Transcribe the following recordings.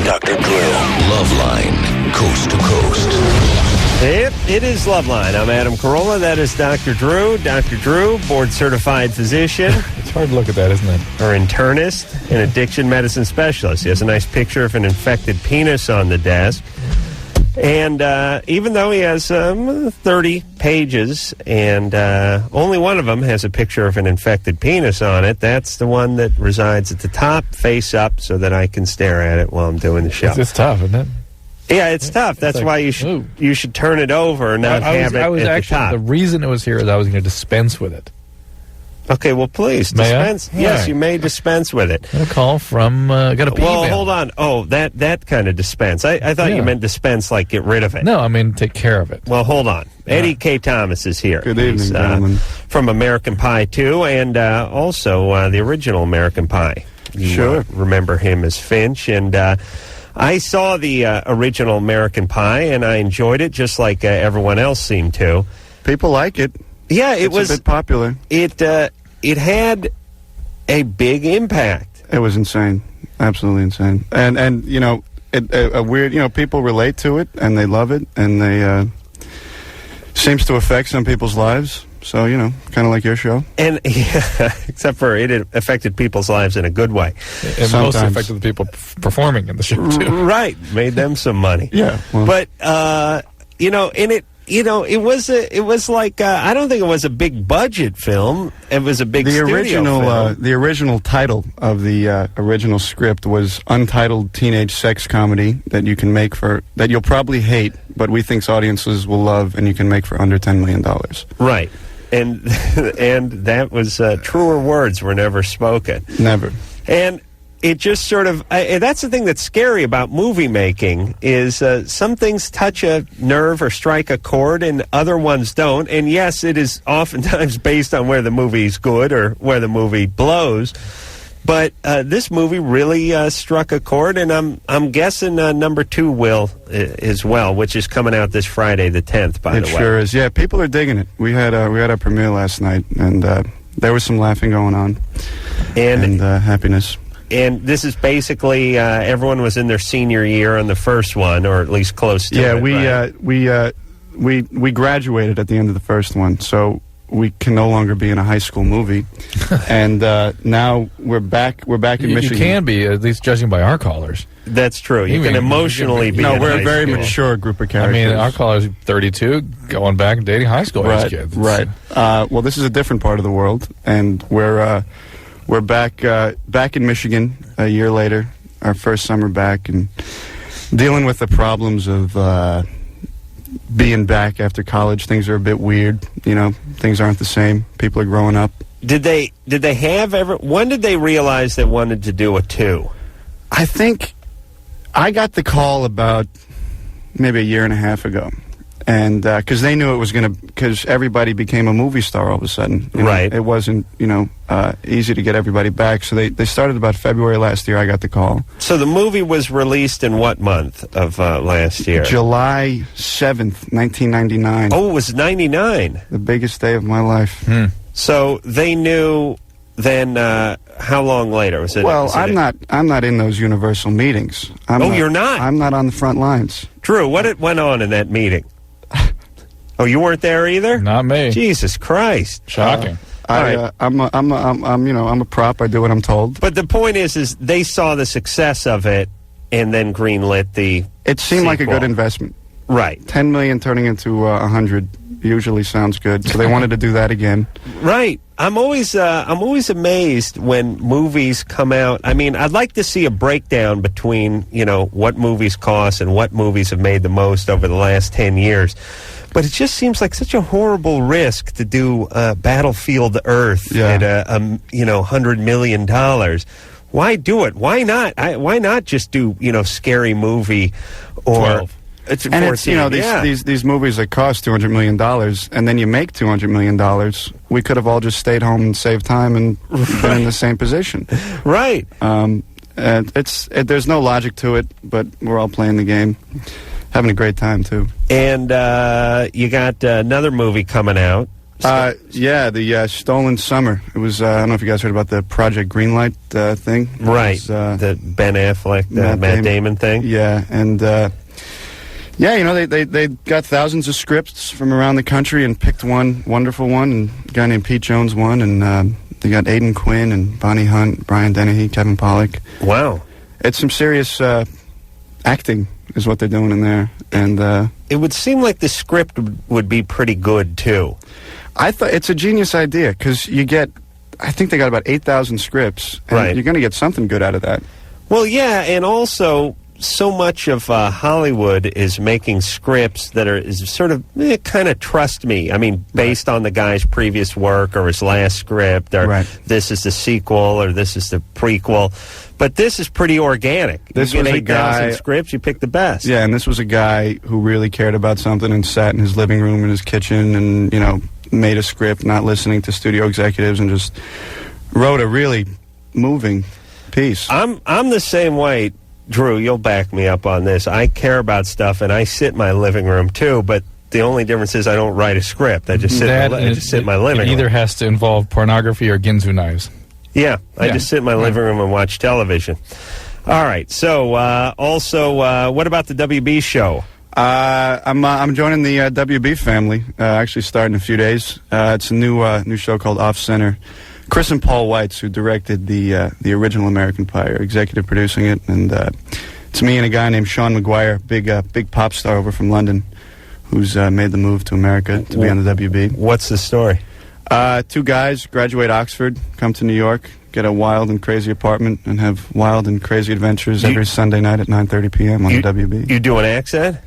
Dr. Drew. Loveline, coast to coast. It is Loveline. I'm Adam Carolla. That is Dr. Drew. Dr. Drew, board-certified physician. It's hard to look at that, isn't it? Or internist and addiction medicine specialist. He has a nice picture of an infected penis on the desk. And even though he has 30 pages and only one of them has a picture of an infected penis on it, that's the one that resides at the top, face up, so that I can stare at it while I'm doing the show. It's tough, isn't it? Yeah, it's tough. That's like, why you should turn it over and not have it at the top. The reason it was here is I was going to dispense with it. Okay, well, please, dispense. Yes, you may dispense with it. Got a call from, got a P Well, email. hold on. Oh, that kind of dispense. I thought you meant dispense like get rid of it. No, I mean take care of it. Well, hold on. Eddie Kaye Thomas is here. Good evening, gentlemen. From American Pie 2 and also the original American Pie. You remember him as Finch. And I saw the original American Pie, and I enjoyed it just like everyone else seemed to. People like it. Yeah, it was a bit popular. It had a big impact. It was insane, absolutely insane, and you know, a weird. You know, people relate to it and they love it, and they seems to affect some people's lives. So you know, kind of like your show. And yeah, except for it affected people's lives in a good way. It mostly affected the people performing in the show too. Right, made them some money. Yeah, well. But you know, in it. You know, it was like I don't think it was a big budget film. It was a big studio film. The original title of the original script was Untitled Teenage Sex Comedy that you'll probably hate, but we think audiences will love, and you can make for under $10 million. Right, and that was truer words were never spoken. Never. And it just sort of, that's the thing that's scary about movie making, is some things touch a nerve or strike a chord and other ones don't. And yes, it is oftentimes based on where the movie's good or where the movie blows. But this movie really struck a chord, and I'm guessing number 2 will as well, which is coming out this Friday the 10th, by the way. It sure is. Yeah, people are digging it. We had our premiere last night, and there was some laughing going on and happiness. And this is basically everyone was in their senior year on the first one, or at least close to it. Yeah, we graduated at the end of the first one, so we can no longer be in a high school movie. And now we're back in Michigan. You can be, at least judging by our callers. That's true. You can emotionally be. No, we're a very school. mature group of characters. I mean, our callers are 32, going back and dating high school age kids. Right. Well, this is a different part of the world, and we're back in Michigan a year later, our first summer back, and dealing with the problems of being back after college. Things are a bit weird, you know. Things aren't the same. People are growing up. Did they when did they realize they wanted to do a 2? I think I got the call about maybe a year and a half ago. And because they knew it was going to, because everybody became a movie star all of a sudden. Right. It wasn't, easy to get everybody back. So they started about February last year. I got the call. So the movie was released in what month of last year? July 7th, 1999. Oh, it was 99. The biggest day of my life. So they knew then how long later? I'm not in those Universal meetings. You're not? I'm not on the front lines. Drew, what went on in that meeting? Oh, you weren't there either? Not me. Jesus Christ! Shocking. I'm a prop. I do what I'm told. But the point is they saw the success of it and then greenlit the. It seemed like a good investment. Right. 10 million turning into 100 usually sounds good. So they wanted to do that again. Right. I'm always amazed when movies come out. I mean, I'd like to see a breakdown between what movies cost and what movies have made the most over the last 10 years. But it just seems like such a horrible risk to do Battlefield Earth at $100 million. Why do it? Why not? Why not just do Scary Movie or 12. It's 14, it's these movies that cost $200 million, and then you make $200 million. We could have all just stayed home and saved time and been in the same position. Right. There's no logic to it, but we're all playing the game. Having a great time, too. And you got another movie coming out Yeah, the Stolen Summer. It was, I don't know if you guys heard about the Project Greenlight thing. Right, Was, the Ben Affleck, Matt Damon thing. Yeah, and yeah, you know, they got thousands of scripts from around the country and picked one wonderful one, and a guy named Pete Jones won, and they got Aidan Quinn and Bonnie Hunt, Brian Dennehy, Kevin Pollak. Wow. It's some serious acting is what they're doing in there, and It would seem like the script would be pretty good, too. I thought it's a genius idea, because you get, I think they got about 8,000 scripts, and Right. you're going to get something good out of that. Well, yeah, and also so much of Hollywood is making scripts that are sort of kind of trust me. I mean, based on the guy's previous work or his last script, or this is the sequel or this is the prequel. But this is pretty organic. This you was get a 8,000 guy- scripts, you pick the best. Yeah, and this was a guy who really cared about something and sat in his living room in his kitchen and, you know, made a script, not listening to studio executives, and just wrote a really moving piece. I'm the same way. Drew, you'll back me up on this. I care about stuff, and I sit in my living room, too, but the only difference is I don't write a script. I just sit, in my living room. It either has to involve pornography or Ginsu knives. Yeah, I just sit in my living room and watch television. All right, so also, what about the WB show? I'm joining the WB family. Actually, starting in a few days. It's a new show called Off Center. Chris and Paul Weitz, who directed the original American Pie, are executive producing it, and it's me and a guy named Sean McGuire, big pop star over from London, who's made the move to America to be on the WB. What's the story? Two guys graduate Oxford, come to New York, get a wild and crazy apartment, and have wild and crazy adventures every Sunday night at 9:30 p.m. on the WB. You do an accent?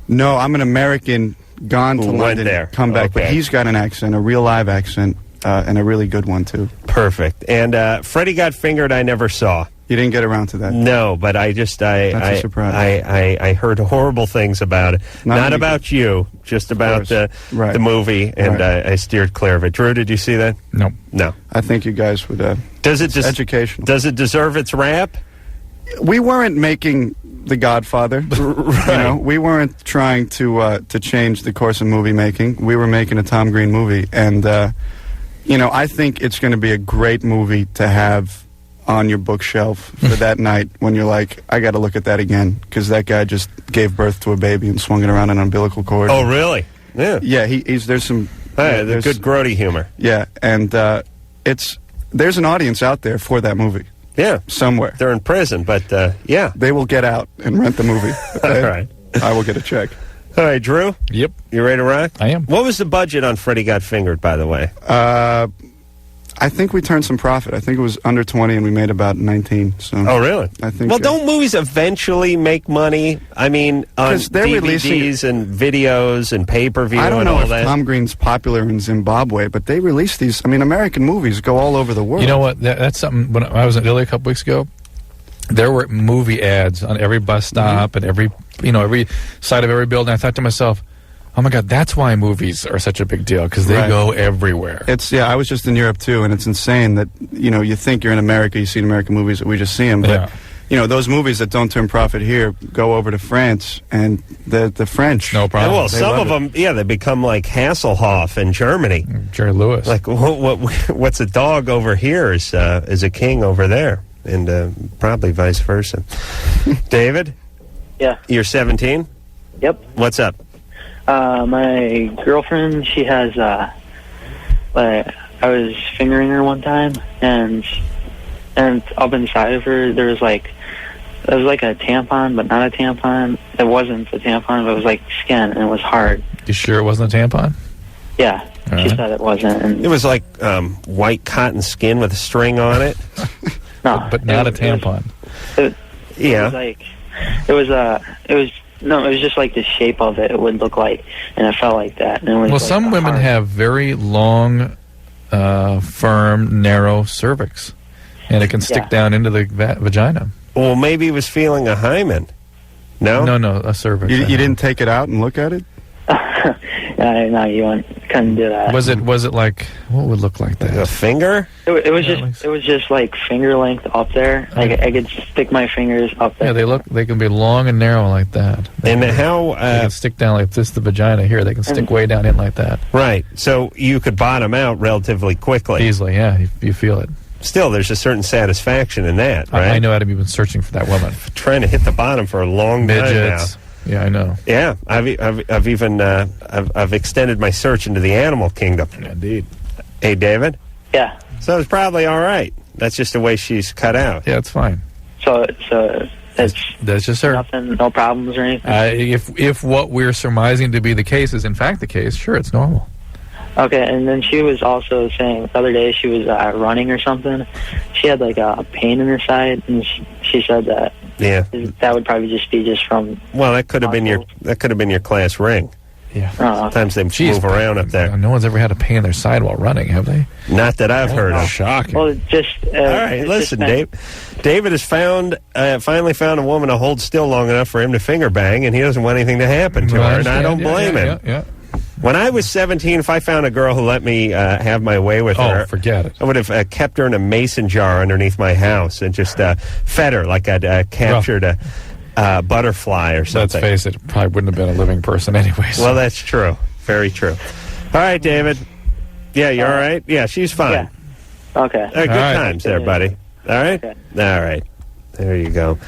No, I'm an American, gone to Who went London, there. come back, but Okay. he's got an accent, a real live accent, and a really good one, too. Perfect. And Freddie Got Fingered I never saw. You didn't get around to that. No, but I That's a surprise. I heard horrible things about it. Not really about you, just about the movie, and Right. I steered clear of it. Drew, did you see that? No. No. I think you guys would... Does it it's educational. Does it deserve its rap? We weren't making The Godfather. Right. You know, we weren't trying to change the course of movie making. We were making a Tom Green movie, and you know, I think it's going to be a great movie to have on your bookshelf for that night when you're like, I got to look at that again, because that guy just gave birth to a baby and swung it around an umbilical cord. Oh, really? Yeah. Yeah, there's some... Hey, there's good grody humor. Yeah, and there's an audience out there for that movie. Yeah. Somewhere. They're in prison, but yeah. They will get out and rent the movie. All right. I will get a check. All right, Drew? Yep. You ready to rock? I am. What was the budget on Freddie Got Fingered, by the way? I think we turned some profit. I think it was under 20, and we made about 19. So. Oh, really? I think. Well, don't movies eventually make money? I mean, on 'Cause they're DVDs and videos and pay-per-view I don't and know all if that? Tom Green's popular in Zimbabwe, but they release these. I mean, American movies go all over the world. You know what? That's something. When I was in Italy a couple weeks ago, there were movie ads on every bus stop and every side of every building. I thought to myself, oh my God, that's why movies are such a big deal, because they Right. go everywhere. I was just in Europe too, and it's insane that you think you're in America, you see American movies that we just see them, but those movies that don't turn profit here go over to France, and the French. No Yeah, problem. well, They some love of them, they become like Hasselhoff in Germany. Jerry Lewis. Like, what's a dog over here is a king over there, and probably vice versa. David? Yeah. You're 17? Yep. What's up? My girlfriend, she has, I was fingering her one time, and up inside of her, it was like a tampon, but not a tampon. It wasn't a tampon, but it was like skin, and it was hard. You sure it wasn't a tampon? Yeah. All She right. said it wasn't. And It was like white cotton skin with a string on it. no, But not a it was- tampon. It Yeah. was like, it was just like the shape of it would look like, and it felt like that. And it was Well, like some a women hard- have very long, firm, narrow cervix, and it can stick Yeah. down into the vagina. Well, maybe he was feeling a hymen. No? No, a cervix. You didn't take it out and look at it? No, you couldn't do that. Was it like, what would look like A that? finger? It was just like finger length up there. Like I could stick my fingers up there. Yeah, they can be long and narrow like that. And how... They can stick down like this, the vagina here. They can stick way down in like that. Right. So you could bottom out relatively quickly. Easily, yeah. You feel it. Still, there's a certain satisfaction in that, right? I know Adam, you've been searching for that woman. Trying to hit the bottom for a long time now. Midgets. Yeah, I know. Yeah, I've even I've extended my search into the animal kingdom. Indeed. Hey, David. Yeah. So it's probably all right. That's just the way she's cut out. Yeah, it's fine. So it's That's just her. nothing, no problems or anything. If what we're surmising to be the case is in fact the case, sure, it's normal. Okay, and then she was also saying the other day she was running or something. She had like a pain in her side, and she said that that would probably just be just from. Well, that could have been your class ring. Yeah. Sometimes they move around up there. No one's ever had a pain in their side while running, have they? Not that I've heard of. Shocking. Well, just all right, listen, David has finally found a woman to hold still long enough for him to finger bang, and he doesn't want anything to happen to her, and I don't blame him. Yeah. When I was 17, if I found a girl who let me have my way with her, forget it. I would have kept her in a mason jar underneath my house and just fed her like I'd captured a butterfly or something. Let's face it probably wouldn't have been a living person anyway. So. Well, that's true. Very true. All right, David. Yeah, you all right? Yeah, she's fine. Yeah. Okay. Good times there, buddy. All right? Okay. All right. There you go.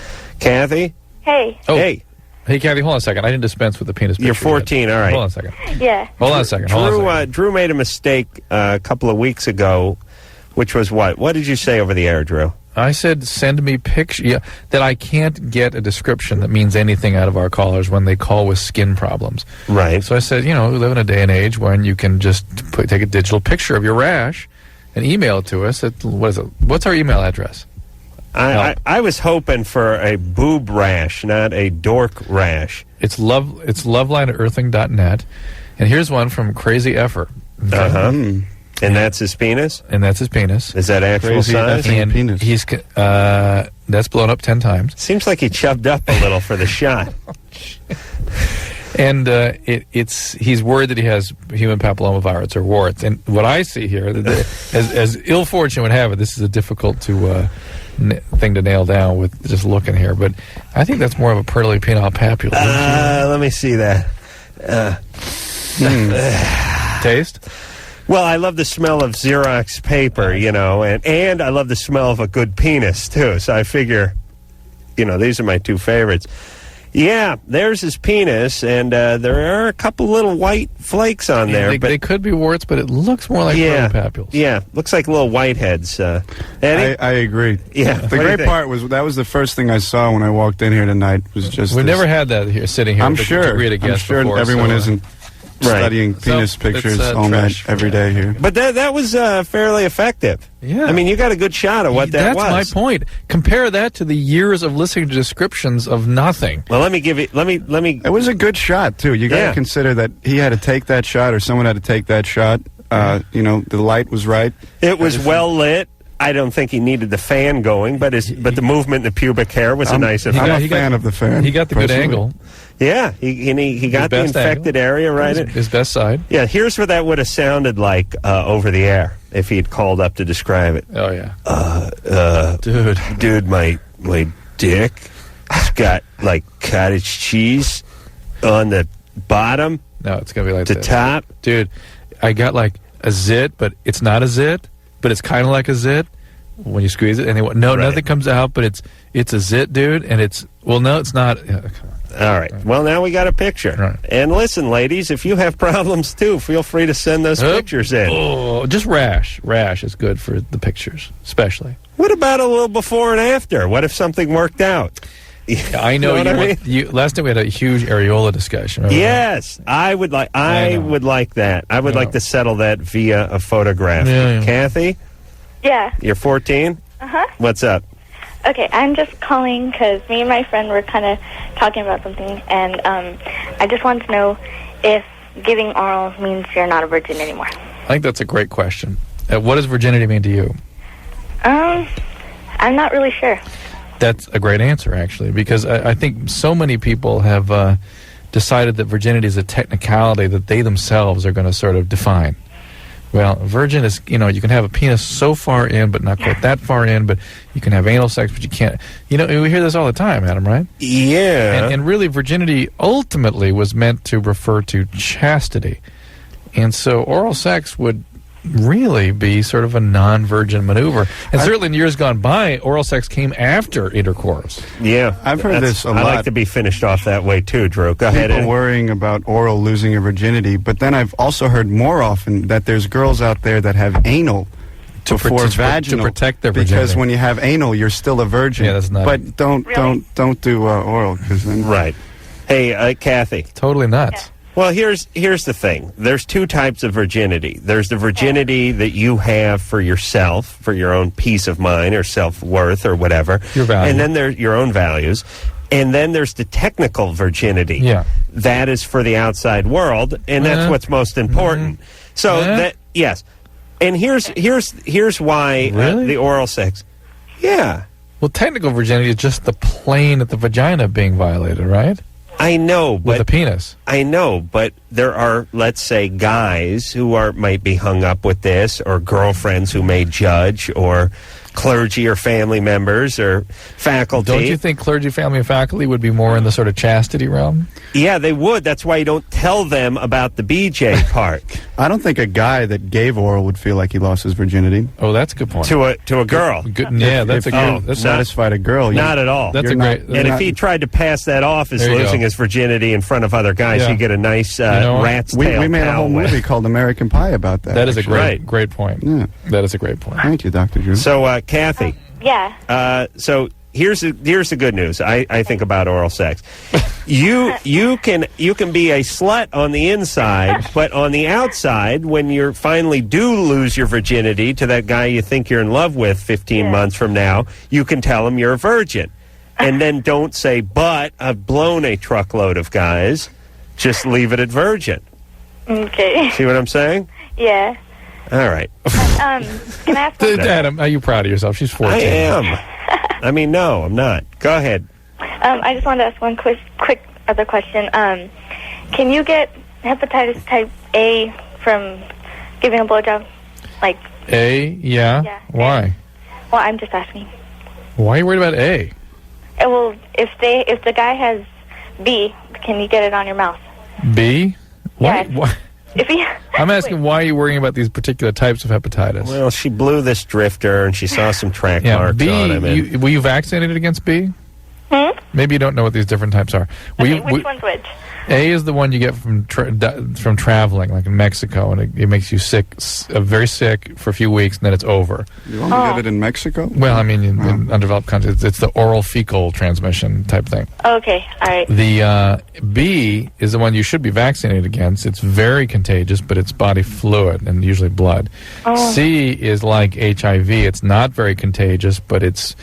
Kathy? Hey. Oh. Hey. Hey, Kathy, hold on a second. I didn't dispense with the penis picture. You're 14, all right. Hold on a second. Yeah. Hold on a second. Drew made a mistake a couple of weeks ago, which was what? What did you say over the air, Drew? I said send me picture. Yeah, that I can't get a description that means anything out of our callers when they call with skin problems. Right. So I said, we live in a day and age when you can just take a digital picture of your rash and email it to us. What is it? What's our email address? I was hoping for a boob rash, not a dork rash. It's loveline at earthing.net. And here's one from Crazy Effer. Okay? Uh-huh. And that's his penis? And that's his penis. Is that actual Crazy size? effing And penis. he's that's blown up 10 times. Seems like he chubbed up a little for the shot. And he's worried that he has human papillomavirus or warts. And what I see here, as ill fortune would have it, this is a difficult thing to nail down with just looking here. But I think that's more of a pearly penile papule. Let me see that. Taste? Well, I love the smell of Xerox paper, and I love the smell of a good penis, too. So I figure, these are my two favorites. Yeah, there's his penis, and there are a couple little white flakes on there. They could be warts, but it looks more like pearly papules. Yeah, looks like little whiteheads. Eddie? I agree. Yeah. The great part was that was the first thing I saw when I walked in here tonight. Was just We've never had that here sitting here. I'm sure before, everyone so, isn't studying penis pictures all night, every day here. But that was fairly effective. Yeah. I mean, you got a good shot of what that was. That's my point. Compare that to the years of listening to descriptions of nothing. Well, let me give you. Let me. It was a good shot too. You got to consider that he had to take that shot, or someone had to take that shot. The light was right. It was well lit. I don't think he needed the fan going, but the movement in the pubic hair was a nice effect. I'm a fan of the fan. He got the good angle. Yeah, he got the infected area right. His best side. Yeah, here's what that would have sounded like over the air if he'd called up to describe it. Oh yeah. Dude, my dick has got like cottage cheese on the bottom. No, it's gonna be like the top. Dude, I got like a zit, but it's not a zit, but it's kind of like a zit when you squeeze it. And nothing comes out, but it's a zit, dude. And it's not. All right. Well, now we got a picture. Right. And listen, ladies, if you have problems too, feel free to send those pictures in. Oh, just rash. Rash is good for the pictures, especially. What about a little before and after? What if something worked out? I know, last night we had a huge areola discussion. Yes, I would like that. I would like to settle that via a photograph. Yeah. Kathy? Yeah. You're 14? Uh-huh. What's up? Okay, I'm just calling because me and my friend were kind of talking about something, and I just wanted to know if giving oral means you're not a virgin anymore. I think that's a great question. What does virginity mean to you? I'm not really sure. That's a great answer, actually, because I think so many people have decided that virginity is a technicality that they themselves are going to sort of define. Well, virgin is, you can have a penis so far in, but not quite that far in, but you can have anal sex, but you can't. We hear this all the time, Adam, right? Yeah. And really, virginity ultimately was meant to refer to chastity. And so oral sex would really be sort of a non-virgin maneuver. And certainly in years gone by, oral sex came after intercourse. Yeah. I've heard this a lot. I like to be finished off that way too, Drew. Go ahead. People worrying about oral losing your virginity, but then I've also heard more often that there's girls out there that have anal before vaginal to protect their virginity. Because when you have anal, you're still a virgin. Yeah, that's not. But don't do oral, because then Right. Hey, Kathy. Totally nuts. Well, here's the thing. There's two types of virginity. There's the virginity that you have for yourself, for your own peace of mind or self-worth or whatever. Your value. And then there's your own values. And then there's the technical virginity. Yeah. That is for the outside world, and that's what's most important. So yes. And here's why Really? the oral sex. Yeah. Well, technical virginity is just the plane of the vagina being violated, right? I know, With a but penis. I know, but there are, let's say, guys who might be hung up with this, or girlfriends who may judge, or clergy or family members or faculty. Don't you think clergy, family, and faculty would be more in the sort of chastity realm? Yeah, they would. That's why you don't tell them about the BJ part. I don't think a guy that gave oral would feel like he lost his virginity. Oh, that's a good point. to a girl. Good, yeah, that's a good. That's Satisfied a girl. Not at all. That's a great. And if he tried to pass that off as There you losing go. his virginity in front of other guys, Yeah. he'd get a nice know what? rat's tail. we made a whole pal with. movie called American Pie about that. That is a actually. great point. Yeah. That is a great point. Thank you, Dr. Drew. So, Kathy, Yeah. so here's the good news. I think about oral sex. You can be a slut on the inside, but on the outside, when you finally do lose your virginity to that guy you think you're in love with 15 months from now, you can tell him you're a virgin, and then don't say, "But I've blown a truckload of guys." Just leave it at virgin. Okay. See what I'm saying? Yeah. All right. Can I ask one? Adam, are you proud of yourself? She's 14. I am. I mean, no, I'm not. Go ahead. I just wanted to ask one quick other question. Can you get hepatitis type A from giving a blowjob? Like, A? Yeah. Yeah. Why? well, I'm just asking. Why are you worried about A? Well, if the guy has B, can you get it on your mouth? B? Why? Yes. Why? If he, I'm asking why are you worrying about these particular types of hepatitis? Well, she blew this drifter, and she saw some track yeah, marks B. on him. And Were you vaccinated against B? Maybe you don't know what these different types are. okay, which one's which? A is the one you get from traveling, like in Mexico, and it makes you sick, very sick for a few weeks, and then it's over. You only get it in Mexico? Well, I mean, in undeveloped countries, it's the oral fecal transmission type thing. Okay, all right. The B is the one you should be vaccinated against. It's very contagious, but it's body fluid and usually blood. C is like HIV. It's not very contagious, but it's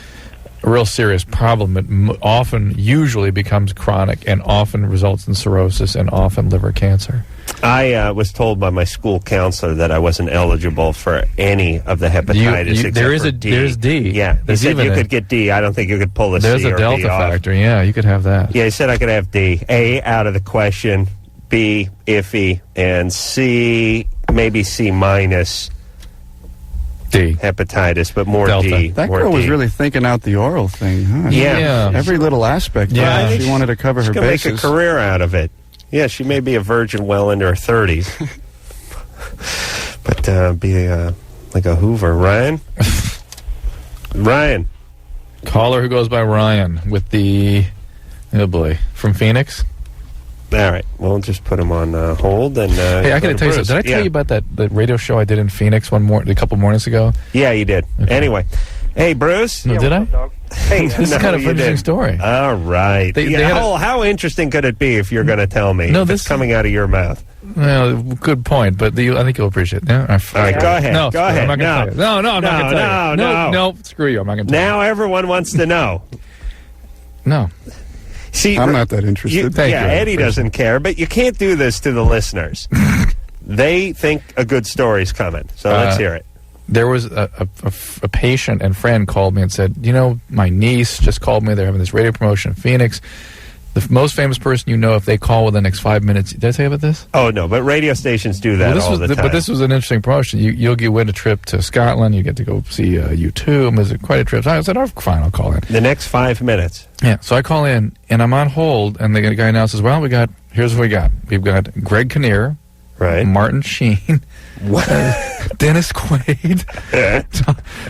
a real serious problem. It usually becomes chronic and often results in cirrhosis and often liver cancer. I was told by my school counselor that I wasn't eligible for any of the hepatitis except for D. There's D. Yeah, he There's said even you could get D. I don't think you could pull a There's C a or delta B off. factor. Yeah, you could have that. Yeah, he said I could have D. A, out of the question. B, iffy. And C, maybe C minus. D. Hepatitis, but more Delta. D. That more girl was D. really thinking out the oral thing, huh? Yeah. Every little aspect. Yeah. Yeah. She wanted to cover She's her gonna bases. make a career out of it. Yeah, she may be a virgin well into her 30s. But be like a Hoover. Ryan? Ryan. Caller who goes by Ryan with the, oh boy, from Phoenix. All right. Well, just put him on hold. And Hey, I got to go tell you Bruce. something. Did I tell you about that radio show I did in Phoenix a couple mornings ago? Yeah, you did. Okay. Anyway. Hey, Bruce. No, did I? Hey, This is no, kind of you an interesting didn't. story. All right. They had How interesting could it be if you're going to tell me? No, if this- it's coming out of your mouth. Well, good point, but I think you'll appreciate it. Yeah? All right, go ahead. No, Go ahead. I'm not gonna tell you. No, I'm not going to tell you. No, screw you. I'm not going to tell Now everyone wants to know. you. No. See, I'm not that interested. Thank you. Eddie doesn't care, but you can't do this to the listeners. They think a good story's coming, so let's hear it. There was a patient and friend called me and said, my niece just called me. They're having this radio promotion in Phoenix. The most famous person you know, if they call within the next 5 minutes. Did I tell you about this? Oh, no, but radio stations do that all the time. But this was an interesting promotion. You'll win a trip to Scotland. You get to go see U2. It was quite a trip. So I said, oh, fine, I'll call in. The next 5 minutes. Yeah, so I call in, and I'm on hold, and the guy announces, well, here's what we got. We've got Greg Kinnear, right? Martin Sheen, Dennis Quaid.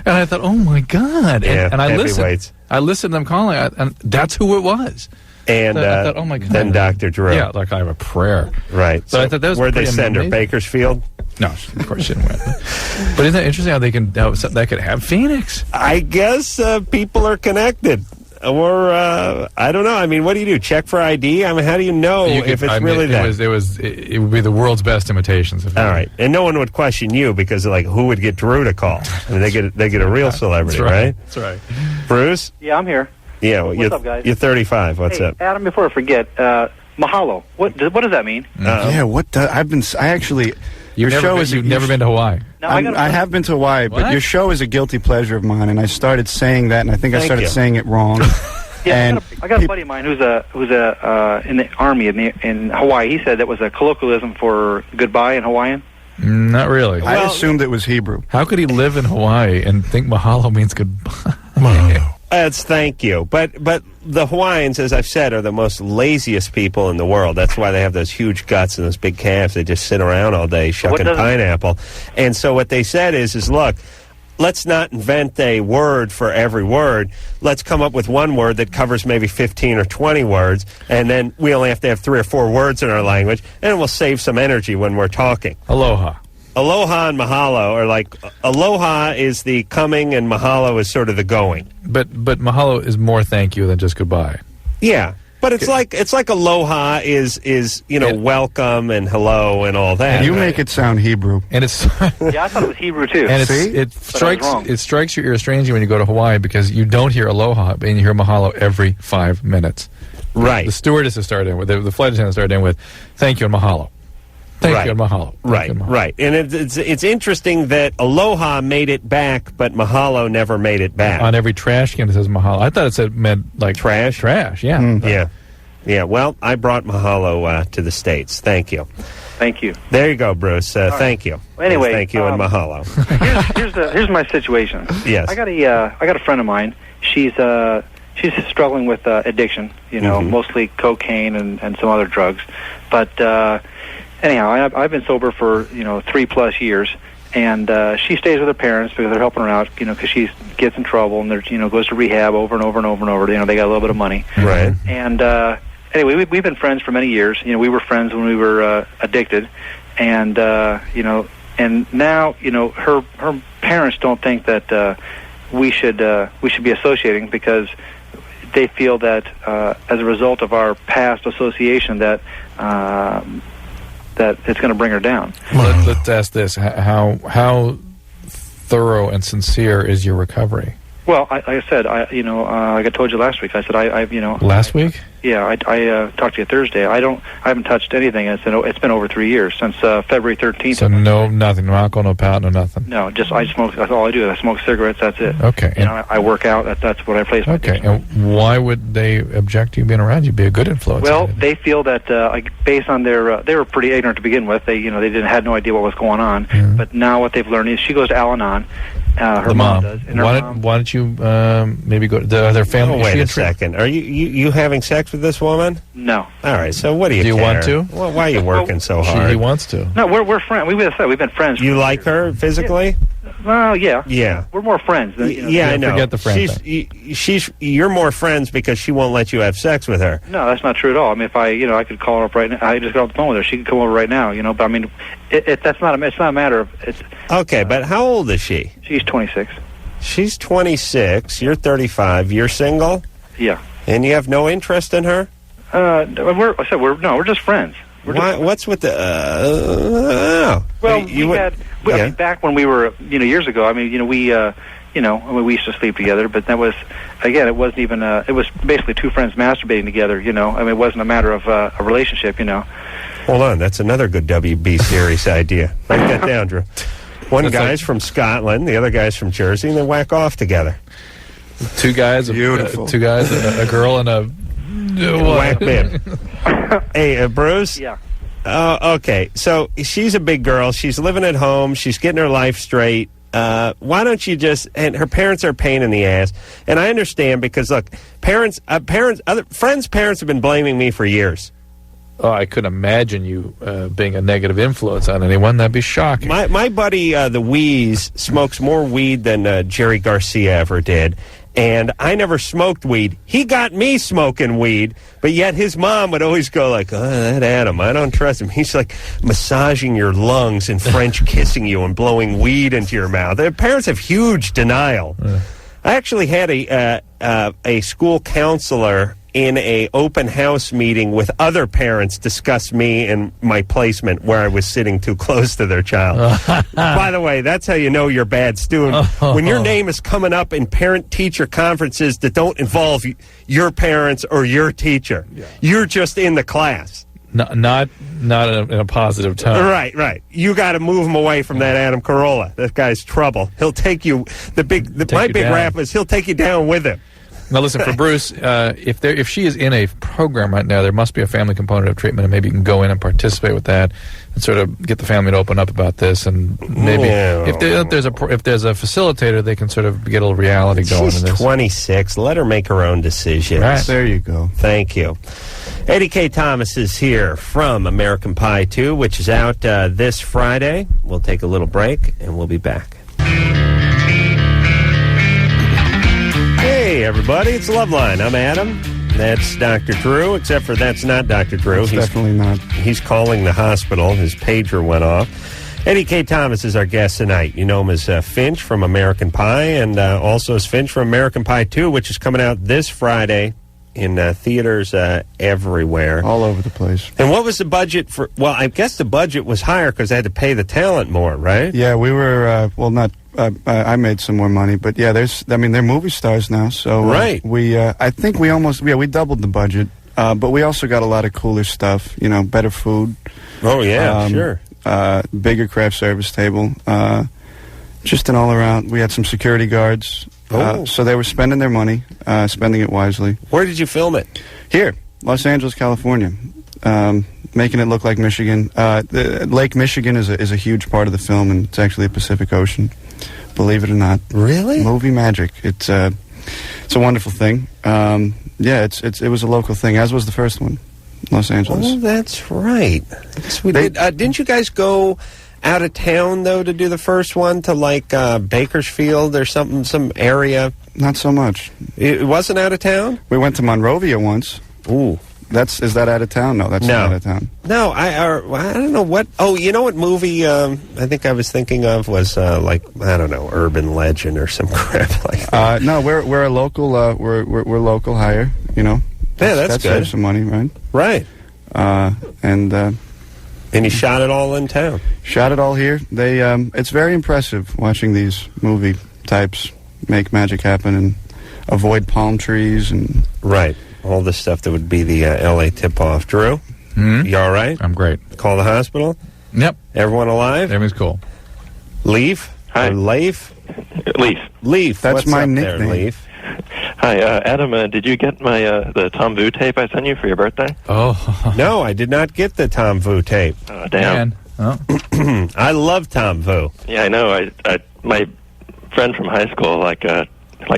And I thought, oh, my God. And I listened. I listened to them calling, and that's who it was. And I thought, oh my God. Then Dr. Drew. Yeah, like I have a prayer. Right. So I thought that was where'd they send amazing. her? Bakersfield? No, of course she didn't win. But isn't that interesting how that could have Phoenix? I guess people are connected. Or, I don't know. I mean, what do you do? Check for ID? I mean, how do you know if it's really that? It would be the world's best imitations. All right. And no one would question you because, like, who would get Drew to call? I mean, they get a real celebrity, right? That's right. Bruce? Yeah, I'm here. Yeah, well, What's up, guys? You're 35. What's up? Adam, before I forget, mahalo. What does that mean? Your show is. You've never been to Hawaii. No, I have been to Hawaii, but your show is a guilty pleasure of mine, and I started saying that, and I think I started saying it wrong. Yeah, I got a buddy of mine who's in the army in Hawaii. He said that was a colloquialism for goodbye in Hawaiian. Not really. I assumed it was Hebrew. How could he live in Hawaii and think mahalo means goodbye? It's thank you. But the Hawaiians, as I've said, are the most laziest people in the world. That's why they have those huge guts and those big calves. They just sit around all day shucking pineapple. And so what they said is look, let's not invent a word for every word. Let's come up with one word that covers maybe 15 or 20 words, and then we only have to have 3 or 4 words in our language, and we'll save some energy when we're talking. Aloha. Aloha and mahalo are like, aloha is the coming and mahalo is sort of the going. But mahalo is more thank you than just goodbye. Yeah. But it's like aloha is welcome and hello and all that. And you make it sound Hebrew. And it's Yeah, I thought it was Hebrew too. And it strikes your ear strangely when you go to Hawaii because you don't hear aloha and you hear mahalo every 5 minutes. Right. The stewardess started in with the flight attendant started in with thank you and mahalo. Thank you and mahalo. Right. And it's interesting that aloha made it back, but mahalo never made it back. On every trash can it says mahalo. I thought it meant like trash. Trash, yeah. Yeah. Well, I brought mahalo to the States. Thank you. Thank you. There you go, Bruce. Thank you. Well, anyway, thank you and mahalo. Here's my situation. Yes. I got a friend of mine. She's struggling with addiction. Mostly cocaine and some other drugs, but. Anyhow, I've been sober for 3+ years, and she stays with her parents because they're helping her out. Because she gets in trouble and goes to rehab over and over and over and over. They got a little bit of money. Right. And anyway, we've been friends for many years. We were friends when we were addicted, and and now her parents don't think that we should be associating because they feel that as a result of our past association that it's going to bring her down. Let's ask this: how thorough and sincere is your recovery? Well, like I said, like I told you last week. I said Last week? Yeah, I talked to you Thursday. I haven't touched anything. It's been over 3 years since February 13th. So nothing, no alcohol, no pot, no nothing. No, I smoke. That's all I do. I smoke cigarettes. That's it. Okay. I work out. That's what I place. Okay. And why would they object to you being around? You'd be a good influence. Well, they feel that based on their, they were pretty ignorant to begin with. They had no idea what was going on. Mm-hmm. But now what they've learned is she goes to Al-Anon. Her mom does. And why don't you maybe go to their family? Wait a second. Are you having sex with this woman? No. All right. So what do you? Do you want to? Well, why are you working so hard? He wants to. No, we're friends. We've been friends. You like her physically? Well, yeah. Yeah. We're more friends. Than, yeah, I know. Forget the friend thing. You're more friends because she won't let you have sex with her. No, that's not true at all. I mean, if I could call her up right now. I just got off the phone with her. She could come over right now. But I mean, it's not a matter of it's. Okay, but how old is she? She's 26. She's 26. You're 35. You're single? Yeah. And you have no interest in her? We're just friends. What's with the? Well, back when we were, years ago. I mean, we used to sleep together, but that was, again, it wasn't even. It was basically two friends masturbating together. I mean, it wasn't a matter of a relationship. Hold on, that's another good WB series idea. Write that down, Drew. One guy's from Scotland, the other guy's from Jersey, and they whack off together. Two guys, beautiful. Two guys, a girl, and a Whack bib. Hey, Bruce? Yeah. Okay. So she's a big girl. She's living at home. She's getting her life straight. Why don't you just... And her parents are a pain in the ass. And I understand because, look, friends' parents have been blaming me for years. Oh, I couldn't imagine you being a negative influence on anyone. That'd be shocking. My buddy, the Wheeze, smokes more weed than Jerry Garcia ever did. And I never smoked weed. He got me smoking weed, but yet his mom would always go like, oh, that Adam, I don't trust him. He's like massaging your lungs and French kissing you and blowing weed into your mouth. Their parents have huge denial. I actually had a school counselor in a open house meeting with other parents discuss me and my placement where I was sitting too close to their child. By the way, that's how you know you're a bad student. When your name is coming up in parent-teacher conferences that don't involve your parents or your teacher. Yeah. You're just in the class. Not in a positive tone. Right. You got to move him away from that Adam Carolla. That guy's trouble. He'll take you. My big rap is he'll take you down with him. Now, listen, for Bruce, if she is in a program right now, there must be a family component of treatment, and maybe you can go in and participate with that, and sort of get the family to open up about this, and maybe if there's a facilitator, they can sort of get a little reality going. She's in this. 26. Let her make her own decisions. Right. There you go. Thank you. Eddie Kaye Thomas is here from American Pie 2, which is out this Friday. We'll take a little break, and we'll be back. Hey, everybody, it's Loveline. I'm Adam. That's Dr. Drew, except for that's not Dr. Drew. He's definitely not. He's calling the hospital. His pager went off. Eddie Kaye Thomas is our guest tonight. You know him as Finch from American Pie, and also as Finch from American Pie 2, which is coming out this Friday in theaters everywhere. All over the place. And what was the budget for... Well, I guess the budget was higher because they had to pay the talent more, right? Yeah, we were... I made some more money, but yeah, they're movie stars now, so right. I think we doubled the budget, but we also got a lot of cooler stuff, better food. Oh yeah, sure. Bigger craft service table, just an all around. We had some security guards, so they were spending their money, spending it wisely. Where did you film it? Here, Los Angeles, California. Making it look like Michigan. Lake Michigan is a huge part of the film, and it's actually the Pacific Ocean. Believe it or not. Really? Movie magic. It's a wonderful thing. It was a local thing, as was the first one, Los Angeles. Oh, that's right. Didn't you guys go out of town though to do the first one to like Bakersfield or something, some area? Not so much. It wasn't out of town? We went to Monrovia once. Ooh. Is that out of town? No, that's not out of town. No, I don't know what. Oh, you know what movie I think I was thinking of was Urban Legend or some crap like that. No, we're a local. We're local hire. Yeah, that's good. Saves some money, right? Right. And you shot it all in town. Shot it all here. They it's very impressive watching these movie types make magic happen and avoid palm trees and right. All the stuff that would be the L.A. tip-off. Drew, You all right? I'm great. Call the hospital? Yep. Everyone alive? Everything's cool. Leaf? Hi. Or Leif? Leaf. That's What's my up nickname. there, Leif? Hi, Adam, did you get my the Tom Vu tape I sent you for your birthday? Oh. No, I did not get the Tom Vu tape. Oh, damn. Oh. I love Tom Vu. Yeah, I know. I my friend from high school,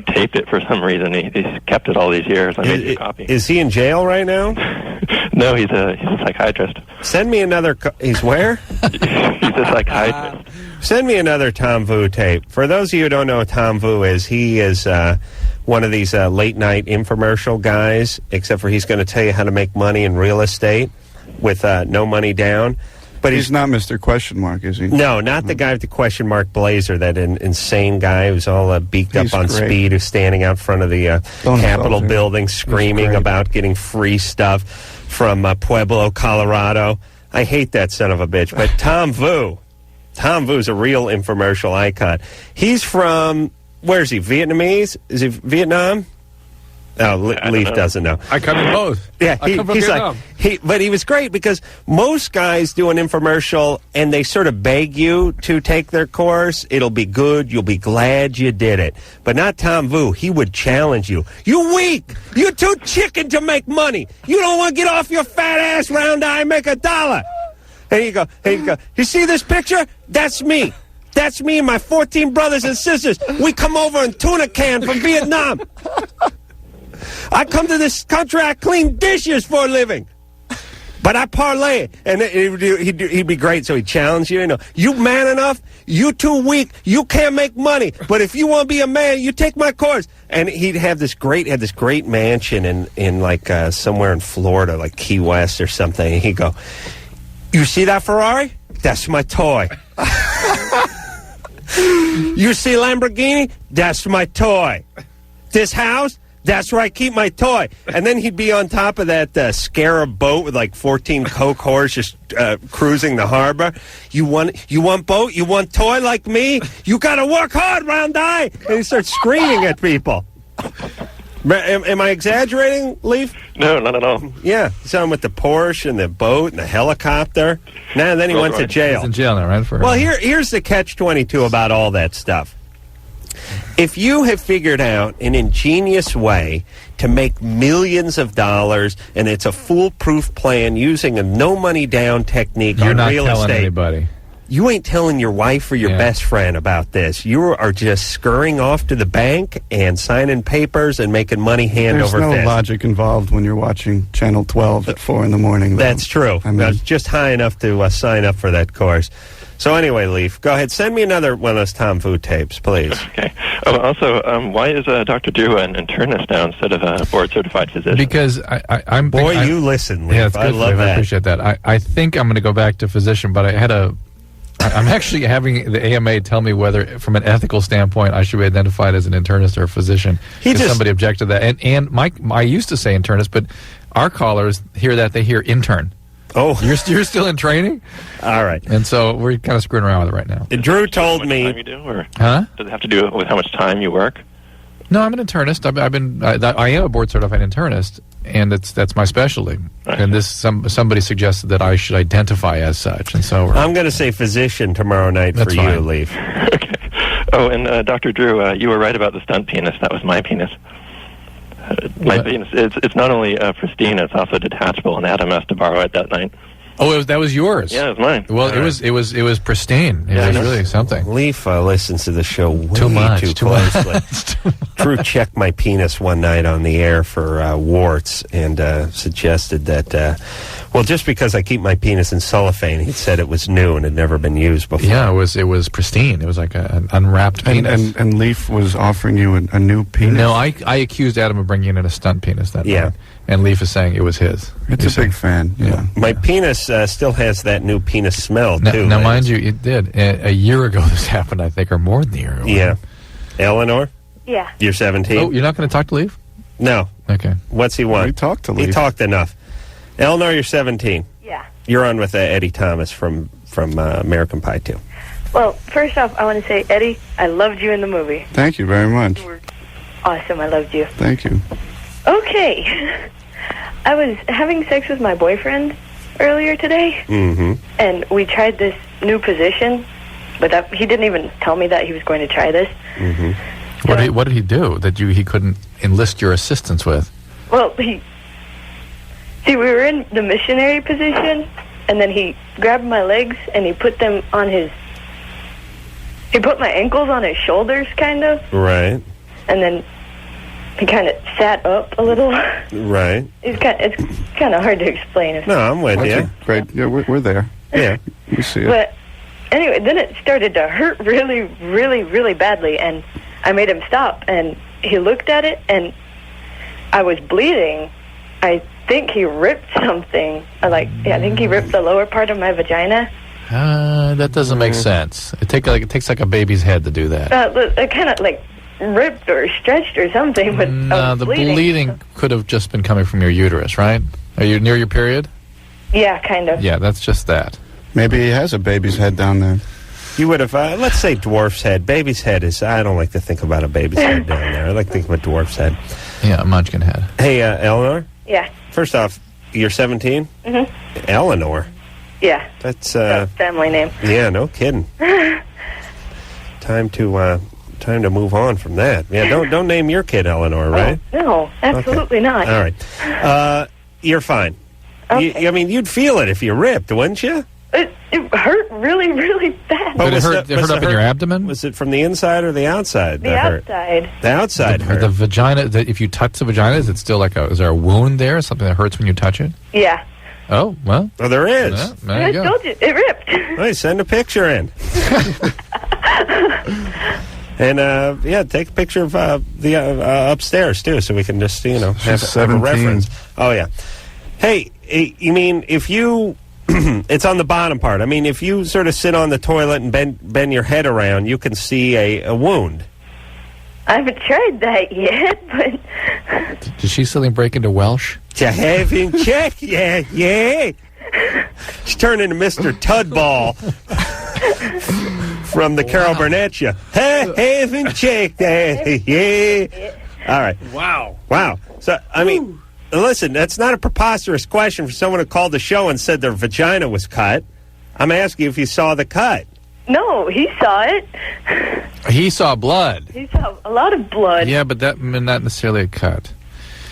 taped it for some reason. He's kept it all these years. I made you a copy. Is he in jail right now? No, he's a psychiatrist. Send me another... He's where? He's a psychiatrist. Send me another Tom Vu tape. For those of you who don't know what Tom Vu is, he is one of these late-night infomercial guys, except for he's going to tell you how to make money in real estate with no money down. But he's not Mr. Question Mark, is he? No, not the guy with the question mark blazer, that insane guy who's all beaked up on speed, who's standing out front of the Capitol building screaming about getting free stuff from Pueblo, Colorado. I hate that son of a bitch. But Tom Vu's a real infomercial icon. He's from, where is he, Vietnamese? Is he Vietnam? Oh, Leaf doesn't know. I come in both. Yeah, I come from he's Vietnam. but he was great because most guys do an infomercial and they sort of beg you to take their course. It'll be good. You'll be glad you did it. But not Tom Vu. He would challenge you. You weak. You're too chicken to make money. You don't want to get off your fat ass, round eye, and make $1. Here you go. You see this picture? That's me. That's me and my 14 brothers and sisters. We come over in tuna can from Vietnam. I come to this country, I clean dishes for a living. But I parlay it. And he'd be great, so he'd challenge you. You man enough, you too weak, you can't make money. But if you want to be a man, you take my course. And he'd have this great mansion in like somewhere in Florida, like Key West or something. And he'd go, you see that Ferrari? That's my toy. You see Lamborghini? That's my toy. This house? That's where I keep my toy. And then he'd be on top of that scarab boat with like 14 Coke whores just cruising the harbor. You want boat? You want toy like me? You got to work hard, round eye. And he starts screaming at people. Am I exaggerating, Leaf? No, not at all. Yeah, he saw him with the Porsche and the boat and the helicopter. Now then he went to jail. He's in jail now, right? Well, here's the catch-22 about all that stuff. If you have figured out an ingenious way to make millions of dollars, and it's a foolproof plan using a no-money-down technique You're on not real telling estate, anybody. you ain't telling your wife or your best friend about this. You are just scurrying off to the bank and signing papers and making money hand over fist. There's no logic involved when you're watching Channel 12 at 4 in the morning. Though. That's true. I was just high enough to sign up for that course. So anyway, Leaf, go ahead. Send me another one of those Tom Fu tapes, please. Okay. Oh, also, why is Dr. Drew an internist now instead of a board-certified physician? Because I'm... Boy, you listen, Leaf. Yeah, it's good, I love that. I appreciate that. I think I'm going to go back to physician, but I'm actually having the AMA tell me whether, from an ethical standpoint, I should be identified as an internist or a physician. Because somebody objected to that. And I used to say internist, but our callers hear that, they hear intern. Oh. You're still in training? All right. And so we're kind of screwing around with it right now. Drew told me... Time you do, or huh? Does it have to do with how much time you work? No, I'm an internist. I am a board-certified internist, and that's my specialty. Right. And somebody suggested that I should identify as such, and so I'm going to say physician tomorrow night for you, Leaf. Okay. Oh, and Dr. Drew, you were right about the stunt penis. That was my penis. My penis. It's not only pristine; it's also detachable, and Adam asked to borrow it that night. Oh, that was yours. Yeah, it was mine. Well, it was pristine. It was really something. Leaf listens to the show way too closely. Drew checked my penis one night on the air for warts and suggested that, just because I keep my penis in cellophane, he said it was new and had never been used before. Yeah, it was pristine. It was like an unwrapped penis. And Leaf was offering you a new penis? No, I accused Adam of bringing in a stunt penis that night. And Leaf is saying it was his. It's a big fan. Yeah. My penis still has that new penis smell, too. Now, mind you, it did. A year ago this happened, I think, or more than a year ago. Yeah. Eleanor? Yeah. You're 17? Oh, you're not going to talk to Leaf? No. Okay. What's he want? We talked to Leaf. He talked enough. Eleanor, you're 17. Yeah. You're on with Eddie Thomas from American Pie 2. Well, first off, I want to say, Eddie, I loved you in the movie. Thank you very much. You were awesome. I loved you. Thank you. Okay. I was having sex with my boyfriend earlier today, and we tried this new position, but he didn't even tell me that he was going to try this. So, what did he do that he couldn't enlist your assistance with? Well, we were in the missionary position, and then he grabbed my legs and he put them on he put my ankles on his shoulders, kind of. Right. And then he kind of sat up a little. Right. It's kind of hard to explain. No, I'm with you. Great. Yeah, we're there. Yeah. We see it. But anyway, then it started to hurt really, really, really badly, and I made him stop, and he looked at it, and I was bleeding. I think he ripped something. I think he ripped the lower part of my vagina. That doesn't make sense. It takes like a baby's head to do that. It kind of like ripped or stretched or something. But the bleeding could have just been coming from your uterus, right? Are you near your period? Yeah, kind of. Yeah, that's just that. Maybe he has a baby's head down there. You would have, let's say dwarf's head. Baby's head is, I don't like to think about a baby's head down there. I like to think of a dwarf's head. Yeah, a munchkin head. Hey, Eleanor? Yeah. First off, you're 17? Mm-hmm. Eleanor? Yeah. That's, family name. Yeah, no kidding. Time to move on from that. Yeah, don't name your kid Eleanor, right? Oh, no, absolutely not. All right. You're fine. Okay. I mean, you'd feel it if you ripped, wouldn't you? It hurt really, really bad. But it hurt up in your abdomen? Was it from the inside or the outside? The outside. The outside hurt. The vagina, if you touch the vagina, is it still is there a wound there? Something that hurts when you touch it? Yeah. Oh, well. Oh, there is. Yeah, there I you go. told you, it ripped. Hey, send a picture in. And, take a picture of the upstairs, too, so we can just, have a reference. Oh, yeah. Hey, you mean, if you... it's on the bottom part. I mean, if you sort of sit on the toilet and bend your head around, you can see a wound. I haven't tried that yet, but... Did she suddenly break into Welsh? To have him check, yeah. She's turning to Mr. Tudball from the Carol Burnett show. Have him checked, yeah. All right. Wow. So, I mean... Listen, that's not a preposterous question for someone who called the show and said their vagina was cut. I'm asking you if you saw the cut. No, he saw it. He saw blood. He saw a lot of blood. Yeah, but not necessarily a cut.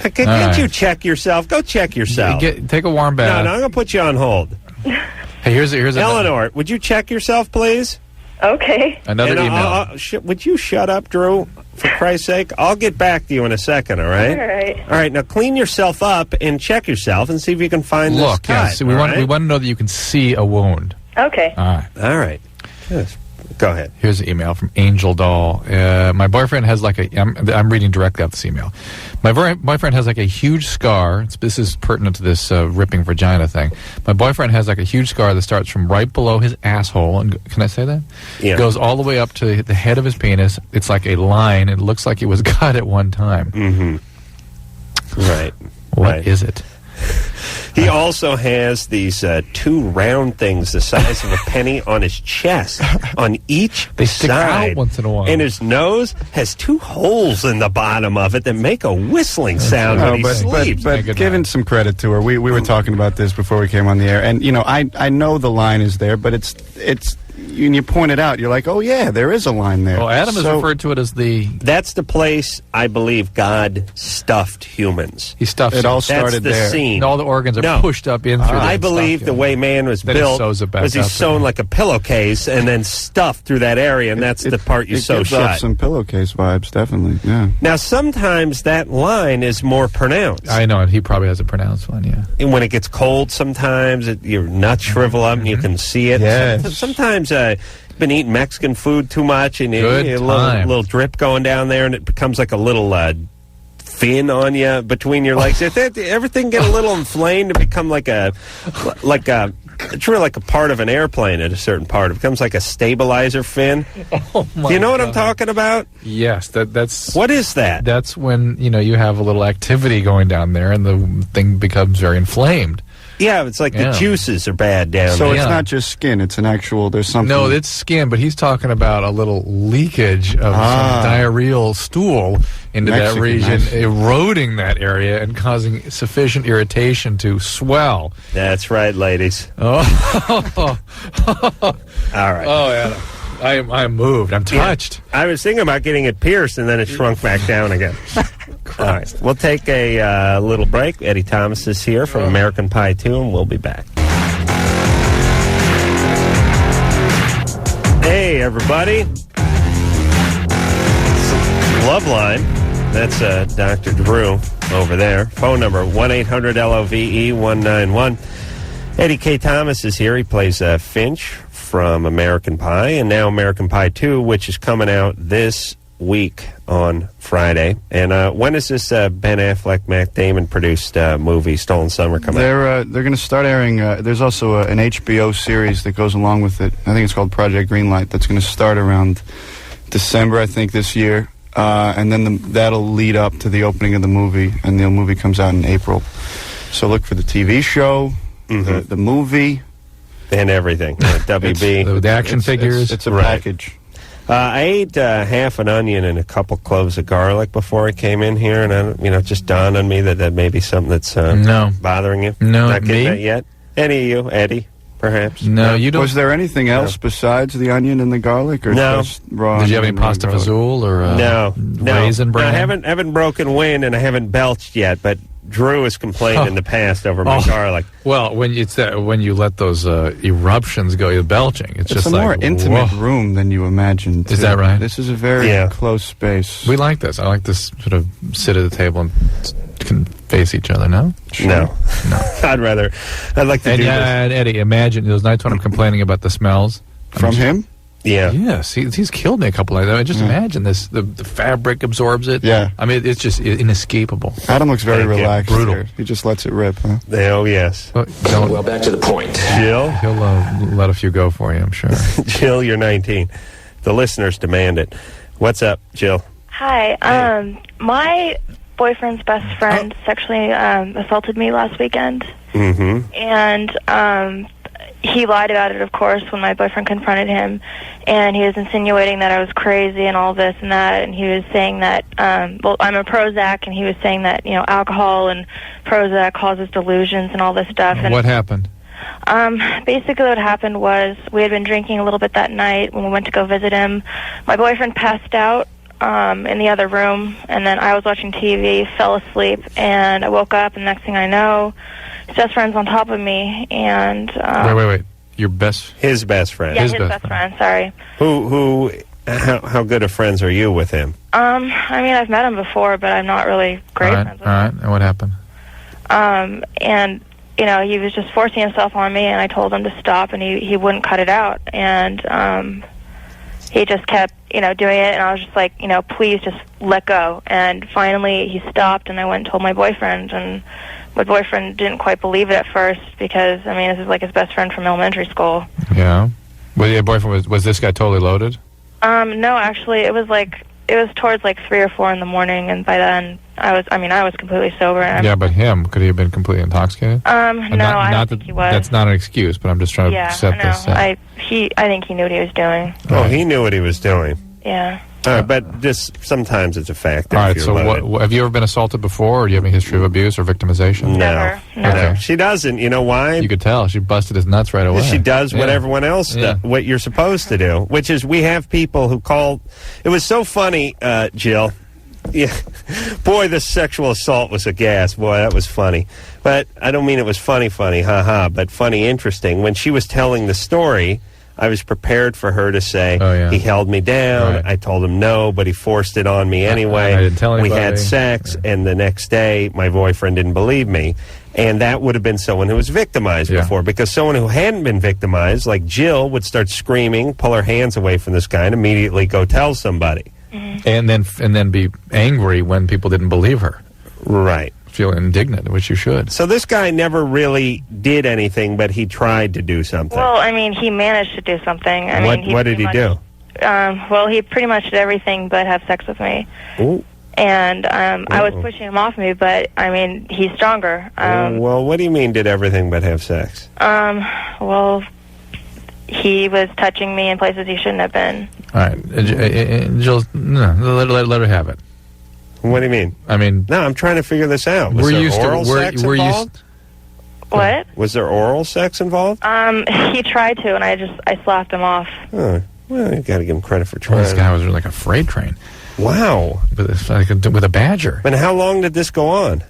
Can't you check yourself? Go check yourself. Take a warm bath. No, I'm going to put you on hold. Hey, here's Eleanor, would you check yourself, please? Okay. Another email. Would you shut up, Drew? For Christ's sake, I'll get back to you in a second, all right? All right, now clean yourself up and check yourself and see if you can find this cut. Yes, we want to know that you can see a wound. Okay. All right. Yes. Go ahead. Here's an email from Angel Doll. My boyfriend has I'm reading directly out this email. My boyfriend has a huge scar. This is pertinent to this ripping vagina thing. My boyfriend has a huge scar that starts from right below his asshole. And can I say that? Yeah. It goes all the way up to the head of his penis. It's like a line. It looks like it was cut at one time. Mm-hmm. Right. What is it? He also has these two round things the size of a penny on his chest, on each They stick side. out once in a while. And his nose has two holes in the bottom of it that make a whistling sound when he sleeps. But giving some credit to her, we were talking about this before we came on the air, and I know the line is there, but it's when you point it out, you're like, oh yeah, there is a line there. Well, Adam has referred to it as That's the place I believe God stuffed humans. He stuffed it all That's started the there. scene. And all the organs are pushed up in through I believe the way man was built was he's sewn like a pillowcase and then stuffed through that area, and that's the part you sew gives shut. off some pillowcase vibes, definitely. Yeah. Now, sometimes that line is more pronounced. I know, and he probably has a pronounced one, yeah. And when it gets cold, sometimes your nuts shrivel up and you can see it. Yes. Sometimes you've been eating Mexican food too much and you get a little drip going down there, and it becomes like a little fin on you between your legs. Everything get a little inflamed and become it's really like a part of an airplane at a certain part. It becomes like a stabilizer fin. Oh my Do you know what God. I'm talking about? Yes, that's... What is that? That's when, you have a little activity going down there and the thing becomes very inflamed. Yeah, it's like the juices are bad down there. So it's not just skin, it's an actual, there's something... No, it's skin, but he's talking about a little leakage of some diarrheal stool into that region, eroding that area and causing sufficient irritation to swell. That's right, ladies. Oh. All right. Oh, Adam. I'm moved. I'm touched. Yeah. I was thinking about getting it pierced, and then it shrunk back down again. All right. We'll take a little break. Eddie Thomas is here from American Pie 2, and we'll be back. Hey, everybody. Loveline. That's Dr. Drew over there. Phone number 1-800-LOVE-191. Eddie Kaye Thomas is here. He plays Finch from American Pie, and now American Pie 2, which is coming out this week on Friday. And when is this Ben Affleck, Matt Damon produced movie Stolen Summer coming out? They're going to start airing. There's also an HBO series that goes along with it. I think it's called Project Greenlight. That's going to start around December, I think, this year. And then that'll lead up to the opening of the movie, and the movie comes out in April. So look for the TV show, the movie. And everything. WB. The action figures. It's a Right. package. I ate half an onion and a couple cloves of garlic before I came in here, and it just dawned on me that may be something that's No. bothering you. No, Not getting me? that yet. Any of you, Eddie, perhaps? No, you don't. Was there anything else besides the onion and the garlic, or No. just raw? Did you have any onion and raw pasta garlic? fazool or No. raisin No, bran? I haven't broken wind, and I haven't belched yet, but Drew has complained in the past over my Oh. garlic. Well, when you let those eruptions go, you're belching. It's It's just a like, more intimate whoa. room than you imagined. Is too. that right? This is a very Yeah. close space. We like this. I like this sort of sit at the table and can face each other. No, No. no. I'd like to And do this. yeah, Eddie, imagine those nights when I'm complaining about the smells From him? Yeah. Yes, he's killed me a couple of times. Just imagine this. The fabric absorbs it. Yeah. I mean, it's just inescapable. Adam looks very Thank you. relaxed. Brutal. Here. He just lets it rip, huh? Oh, yes. But don't, Well, back to the point. Jill? he'll let a few go for you, I'm sure. Jill, you're 19. The listeners demand it. What's up, Jill? Hi. My boyfriend's best friend sexually assaulted me last weekend, Mm-hmm. and he lied about it, of course, when my boyfriend confronted him, and he was insinuating that I was crazy and all this and that, and he was saying that, well, I'm a Prozac, and he was saying that, alcohol and Prozac causes delusions and all this stuff. And What happened? Basically what happened was we had been drinking a little bit that night when we went to go visit him. My boyfriend passed out in the other room, and then I was watching TV, fell asleep, and I woke up, and next thing I know, his best friend's on top of me, and Wait. Your best. His best friend. yeah, his his best best friend. Sorry. How good of friends are you with him? I mean, I've met him before, but I'm not really great All right. friends with All him. right. And what happened? And he was just forcing himself on me, and I told him to stop, and he wouldn't cut it out, and he just kept doing it, and I was just like, please just let go. And finally he stopped, and I went and told my boyfriend, and my boyfriend didn't quite believe it at first because this is like his best friend from elementary school. Yeah. Well, your boyfriend was this guy totally loaded? No, actually it was towards like 3 or 4 in the morning, and by then I was completely sober. And Yeah, but him, could he have been completely intoxicated? no, I don't think he was. That's not an excuse, but I'm just trying Yeah, to set I know. this up. I think he knew what he was doing. Oh, he knew what he was doing. Yeah. But just sometimes it's a factor. All right, if so you're loaded. have you ever been assaulted before, or do you have any history of abuse or victimization? No. Never. Okay. She doesn't. You know why? You could tell. She busted his nuts right away. She does what Yeah. everyone else Yeah. does, what you're supposed to do, which is we have people who call. It was so funny, Jill. Yeah, boy, the sexual assault was a gas. Boy, that was funny. But I don't mean it was funny, haha, but funny, interesting. When she was telling the story, I was prepared for her to say, Oh, yeah. he held me down. Right. I told him no, but he forced it on me anyway. I didn't tell We had anybody. sex, and the next day, my boyfriend didn't believe me. And that would have been someone who was victimized Yeah. before, because someone who hadn't been victimized, like Jill, would start screaming, pull her hands away from this guy, and immediately go tell somebody. And then be angry when people didn't believe her. Right. Feel indignant, which you should. So this guy never really did anything, but he tried to do something. Well, he managed to do something. What did he do? Well, he pretty much did everything but have sex with me. Ooh. And I was pushing him off me, but, he's stronger. Well, what do you mean did everything but have sex? Well, he was touching me in places he shouldn't have been. All right, Jill, no, let her have it. What do you mean? I mean, No, I'm trying to figure this out. Was we're there used oral to sex involved? What? Was there oral sex involved? He tried to, and I slapped him off. Well, you got to give him credit for well, trying. this guy was like a freight train Wow. with a badger. And how long did this go on?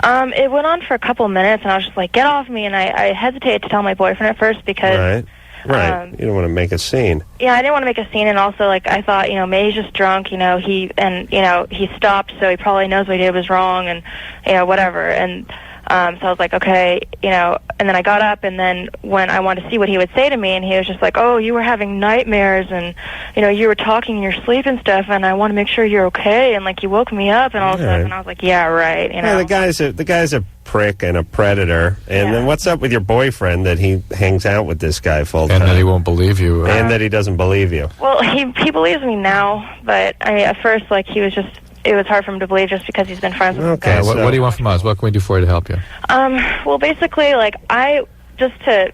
It went on for a couple minutes, and I was just like, get off me, and I hesitated to tell my boyfriend at first because... Right. You don't want to make a scene. Yeah, I didn't want to make a scene, and also, I thought, maybe he's just drunk, he stopped, so he probably knows what he did was wrong, and, whatever, and, so I was like, okay, and then I got up, and then when I wanted to see what he would say to me, and he was just like, oh, you were having nightmares, and, you were talking in your sleep and stuff, and I want to make sure you're okay, and, he woke me up and all this stuff, and I was like, yeah, right, Yeah, the guy's a prick and a predator, and then what's up with your boyfriend that he hangs out with this guy full time? And that he won't believe you. And that he doesn't believe you. Well, he believes me now, but, at first, it was hard for him to believe just because he's been friends with Okay, him. What do you want from us? What can we do for you to help you? Well, basically, I just to,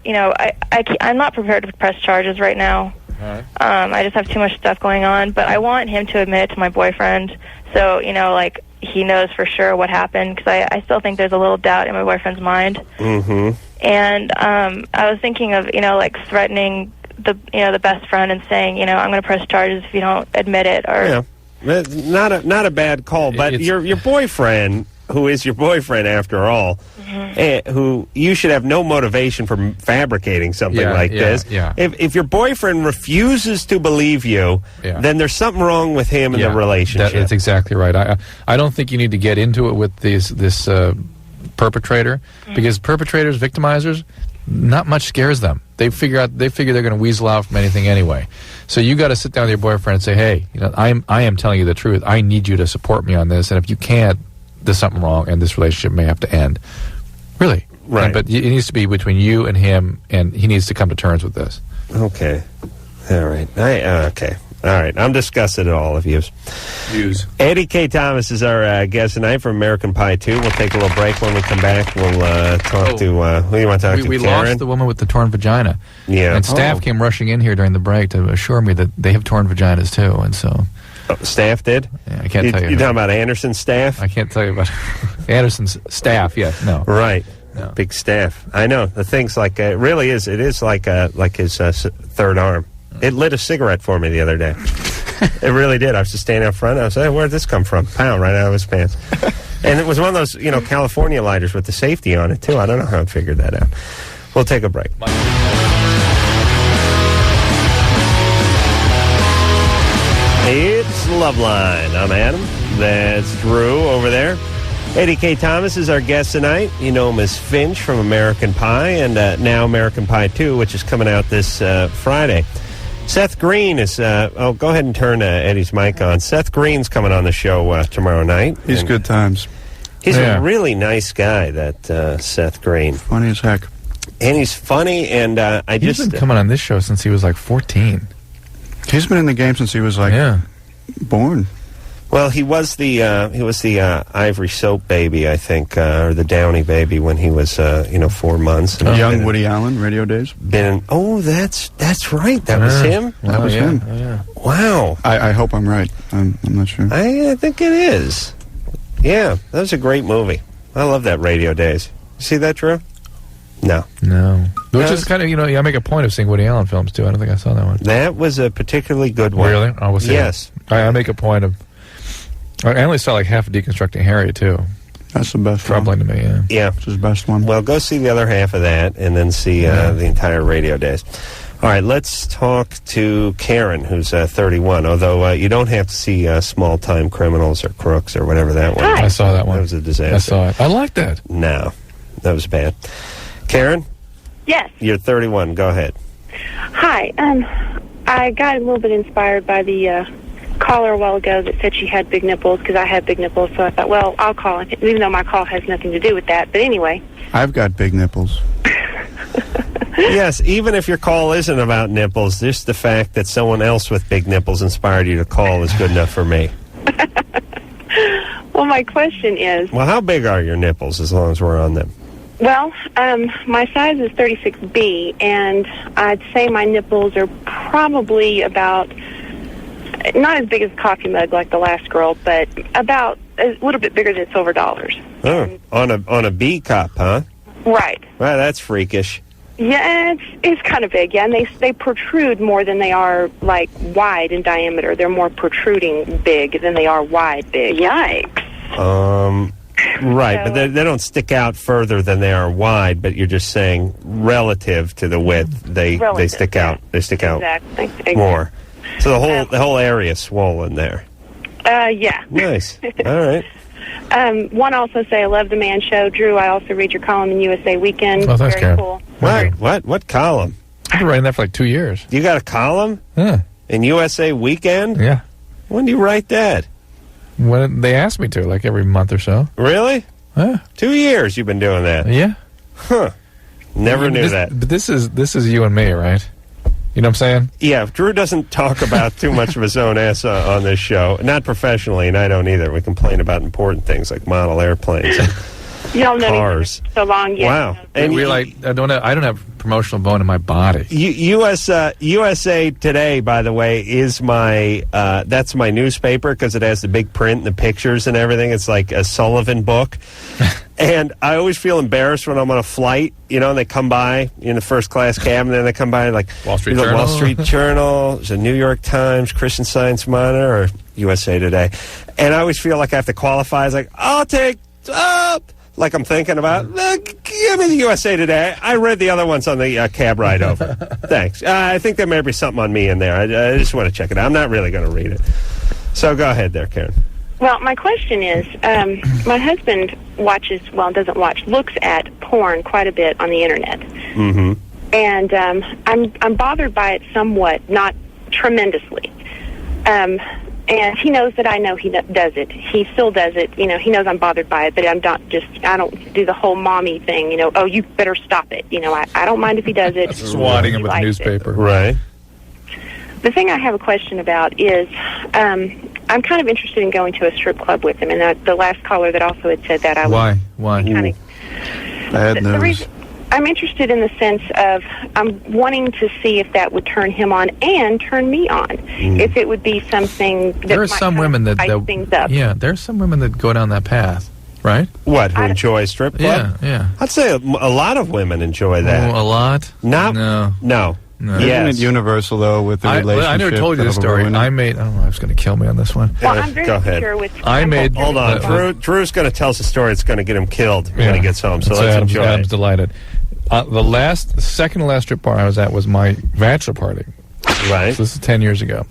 I'm not prepared to press charges right now. All right. I just have too much stuff going on, but I want him to admit it to my boyfriend, so, he knows for sure what happened, because I still think there's a little doubt in my boyfriend's mind. Mm-hmm. And I was thinking of, threatening the best friend and saying, I'm going to press charges if you don't admit it. Or not a bad call, but your boyfriend, who is your boyfriend after all, who you should have no motivation for fabricating something like this. Yeah. If your boyfriend refuses to believe you, then there's something wrong with him in the relationship. That's exactly right. I don't think you need to get into it with this perpetrator, because perpetrators, victimizers, not much scares them. They figure they're going to weasel out from anything anyway. So you got to sit down with your boyfriend and say, hey, I am telling you the truth. I need you to support me on this, and if you can't, there's something wrong, and this relationship may have to end. Really. Right. But it needs to be between you and him, and he needs to come to terms with this. Okay. All right. Okay. All right. I'm discussing it all of you. Views. Eddie Kaye Thomas is our guest tonight from American Pie 2. We'll take a little break. When we come back, we'll talk to... who do you want to talk to, We Karen? lost the woman with the torn vagina. Yeah. And staff came rushing in here during the break to assure me that they have torn vaginas, too, and so... Staff did? Yeah, I can't tell you. You're talking about Anderson's staff? I can't tell you about Anderson's staff. Yes, no. Right. No. Big staff. I know. The thing's like it really is. It is like his third arm. It lit a cigarette for me the other day. It really did. I was just standing out front. I was like, where'd this come from? Pow, right out of his pants. And it was one of those, California lighters with the safety on it too. I don't know how I figured that out. We'll take a break. It's Loveline. I'm Adam. That's Drew over there. Eddie Kaye Thomas is our guest tonight. You know him as Finch from American Pie, and now American Pie 2, which is coming out this Friday. Seth Green is... go ahead and turn Eddie's mic on. Seth Green's coming on the show tomorrow night. He's good times. He's a really nice guy, that Seth Green. Funny as heck. And he's funny, and He's been coming on this show since he was like 14. He's been in the game since he was born. Well, he was the Ivory Soap baby, I think, or the Downy baby when he was 4 months. And Young Woody Allen, Radio Days. That's right. That was him. That was him. Oh, yeah. Wow. I hope I'm right. I'm not sure. I think it is. Yeah, that was a great movie. I love that Radio Days. You see that, Drew? No. Which is kind of, I make a point of seeing Woody Allen films, too. I don't think I saw that one. That was a particularly good one. Really? I will see Yes. I make a point of... I only saw like half of Deconstructing Harry, too. That's the best Troubling to me, yeah. Yeah. It's his best one. Well, go see the other half of that and then see the entire Radio Days. All right, let's talk to Karen, who's 31, although you don't have to see Small-Time Criminals or Crooks or whatever that was. I saw that one. That was a disaster. I saw it. I like that. No, that was bad. Karen? Yes. You're 31. Go ahead. Hi. I got a little bit inspired by the caller a while ago that said she had big nipples because I have big nipples, so I thought, well, I'll call, even though my call has nothing to do with that. But anyway. I've got big nipples. Yes, even if your call isn't about nipples, just the fact that someone else with big nipples inspired you to call is good enough for me. Well, my question is... Well, how big are your nipples, as long as we're on them? Well, my size is 36B, and I'd say my nipples are probably about, not as big as a coffee mug like the last girl, but about a little bit bigger than silver dollars. Oh, on a B cup, huh? Right. Well, that's freakish. Yeah, it's kind of big, yeah, and they protrude more than they are, like, wide in diameter. They're more protruding big than they are wide big. Yikes. Right, but they don't stick out further than they are wide, but you're just saying relative to the width, they stick out. They stick out exactly. more. So the whole area is swollen there. Yeah. Nice. All right. One also say, I love the Man Show. Drew, I also read your column in USA Weekend. Oh, thanks, Very Karen. cool. What column? I've been writing that for like 2 years. You got a column? Yeah. In USA Weekend? Yeah. When do you write that? When they asked me to, like every month or so. Really? Yeah. 2 years you've been doing that? Yeah. Huh. Never knew that. But this is you and me, right? You know what I'm saying? Yeah, Drew doesn't talk about too much of his own ass on this show. Not professionally, and I don't either. We complain about important things like model airplanes Y'all know cars. so long, yeah. Wow. And we're like, I don't have promotional bone in my body. USA Today, by the way, is my that's my newspaper because it has the big print and the pictures and everything. It's like a Sullivan book. And I always feel embarrassed when I'm on a flight, and they come by in the first class cab, and then they come by like Wall Street Journal. Wall Street Journal, the New York Times, Christian Science Monitor, or USA Today. And I always feel like I have to qualify. It's like, I'll take up. Like I'm thinking about, give me the USA Today. I read the other ones on the cab ride over. Thanks. I think there may be something on me in there. I just want to check it out. I'm not really going to read it. So go ahead there, Karen. Well, my question is, my husband looks at porn quite a bit on the internet. Mm-hmm. And I'm bothered by it somewhat, not tremendously. And he knows that I know he does it. He still does it. He knows I'm bothered by it, but I don't do the whole mommy thing, oh, you better stop it. I don't mind if he does it. Swatting him with a newspaper. Right. The thing I have a question about is, I'm kind of interested in going to a strip club with him, and the last caller that also had said that I was... Why? Kind of, Bad news. the reason, I'm interested in the sense of I'm wanting to see if that would turn him on and turn me on. If it would be something that There are might some women that spice things up. Yeah, there are some women that go down that path, right? What, who enjoy strip club? Yeah. I'd say a lot of women enjoy that. Oh, a lot? No. Isn't it universal, though, with the relationship? I never told you this story. I don't know, it's going to kill me on this one. Well, I'm very Go ahead. secure with... Hold on. Drew's going to tell us a story that's going to get him killed when he gets home, so let's enjoy Adam's it. delighted. The second to last strip bar I was at was my bachelor party. Right. So this is 10 years ago.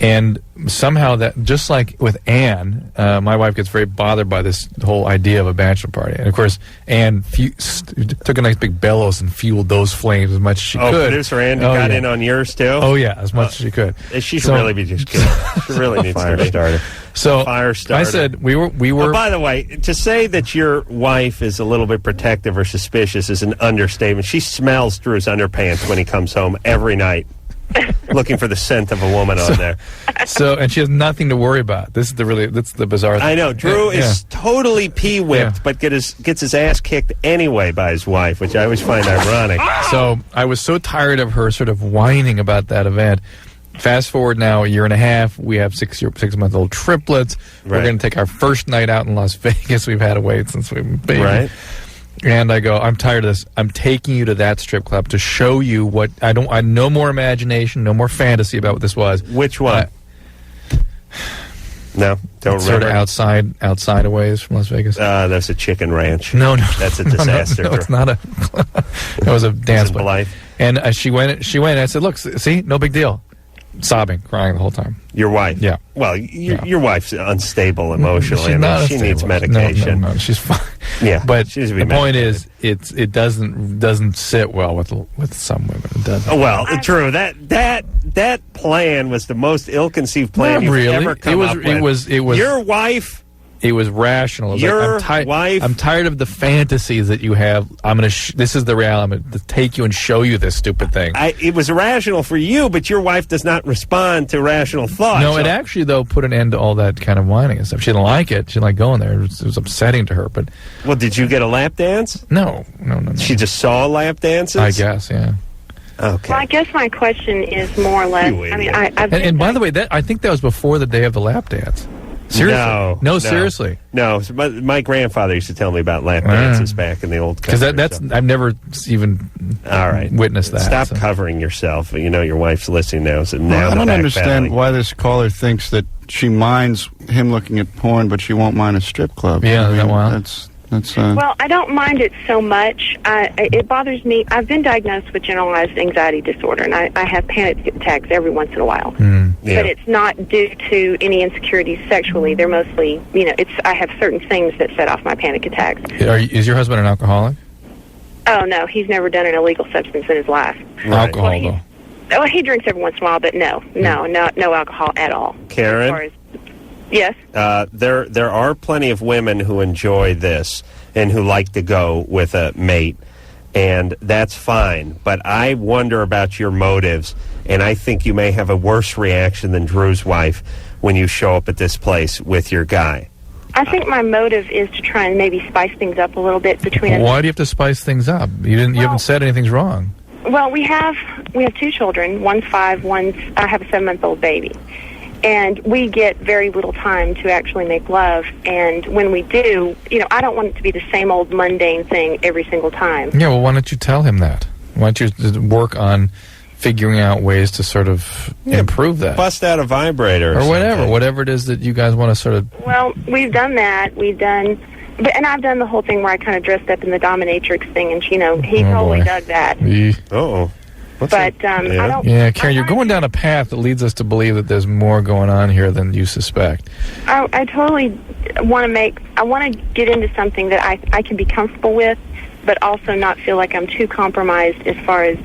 And somehow that, just like with Anne, my wife gets very bothered by this whole idea of a bachelor party. And of course, Anne took a nice big bellows and fueled those flames as much as she could. Producer Anne got in on yours too? Oh yeah, as much as she could. She should really be just killed. She really needs to be started. So fire starter. I said we were. Oh, by the way, to say that your wife is a little bit protective or suspicious is an understatement. She smells Drew's underpants when he comes home every night, looking for the scent of a woman on there. So, and she has nothing to worry about. That's the bizarre thing. I know. Drew is totally pee-whipped, but gets his ass kicked anyway by his wife, which I always find ironic. So I was so tired of her sort of whining about that event. Fast forward now a year and a half, we have 6-month-old triplets. Right. We're going to take our first night out in Las Vegas. We've had to wait since we've been baby. Right. And I go, I'm tired of this. I'm taking you to that strip club to show you what I no more imagination, no more fantasy about what this was. Which one? No, don't sort remember. Of outside a ways from Las Vegas. That's a chicken ranch. No, that's a disaster. No, it's not a. That was a dance play. And she went. And I said, "Look, see, no big deal." Sobbing, crying the whole time. Your wife? Yeah. Well, your wife's unstable emotionally. She needs medication. No, she's fine. Yeah, but the point is, it doesn't sit well with some women. It doesn't. Oh, well, Drew, that plan was the most ill-conceived plan you've ever come up with. It was your wife. It was rational. It was wife. I'm tired of the fantasies that you have. This is the reality. I'm going to take you and show you this stupid thing. It was irrational for you, but your wife does not respond to rational thought. No, it actually, though, put an end to all that kind of whining and stuff. She didn't like it. She didn't like going there. It was upsetting to her. But well, did you get a lap dance? No. She just saw lap dances? I guess, yeah. Okay. Well, I guess my question is more or less. I mean, and by the way, I think that was before the day of the lap dance. Seriously? No, seriously. No, my grandfather used to tell me about lap dances back in the old country. Because I've never even witnessed that. Stop covering yourself. You know your wife's listening now. So now I don't understand why this caller thinks that she minds him looking at porn, but she won't mind a strip club. Yeah, I mean, that's well, I don't mind it so much. It bothers me. I've been diagnosed with generalized anxiety disorder, and I have panic attacks every once in a while. But it's not due to any insecurities sexually. They're mostly, I have certain things that set off my panic attacks. Is your husband an alcoholic? Oh, no. He's never done an illegal substance in his life. Right. Alcohol, though? Well, he drinks every once in a while, but no alcohol at all. Karen? Yes. There are plenty of women who enjoy this and who like to go with a mate, and that's fine. But I wonder about your motives, and I think you may have a worse reaction than Drew's wife when you show up at this place with your guy. I think my motive is to try and maybe spice things up a little bit between us. Why do you have to spice things up? You haven't said anything's wrong. Well, we have 2 children. One's 5. I have a 7-month-old baby. And we get very little time to actually make love. And when we do, I don't want it to be the same old mundane thing every single time. Yeah, well, why don't you tell him that? Why don't you work on figuring out ways to sort of improve that? Bust out a vibrator. Or whatever it is that you guys want to sort of... Well, we've done that. And I've done the whole thing where I kind of dressed up in the dominatrix thing, and, he totally dug that. Uh-oh. But I don't... Yeah, Karen, you're going down a path that leads us to believe that there's more going on here than you suspect. I totally want to get into something that I can be comfortable with, but also not feel like I'm too compromised as far as...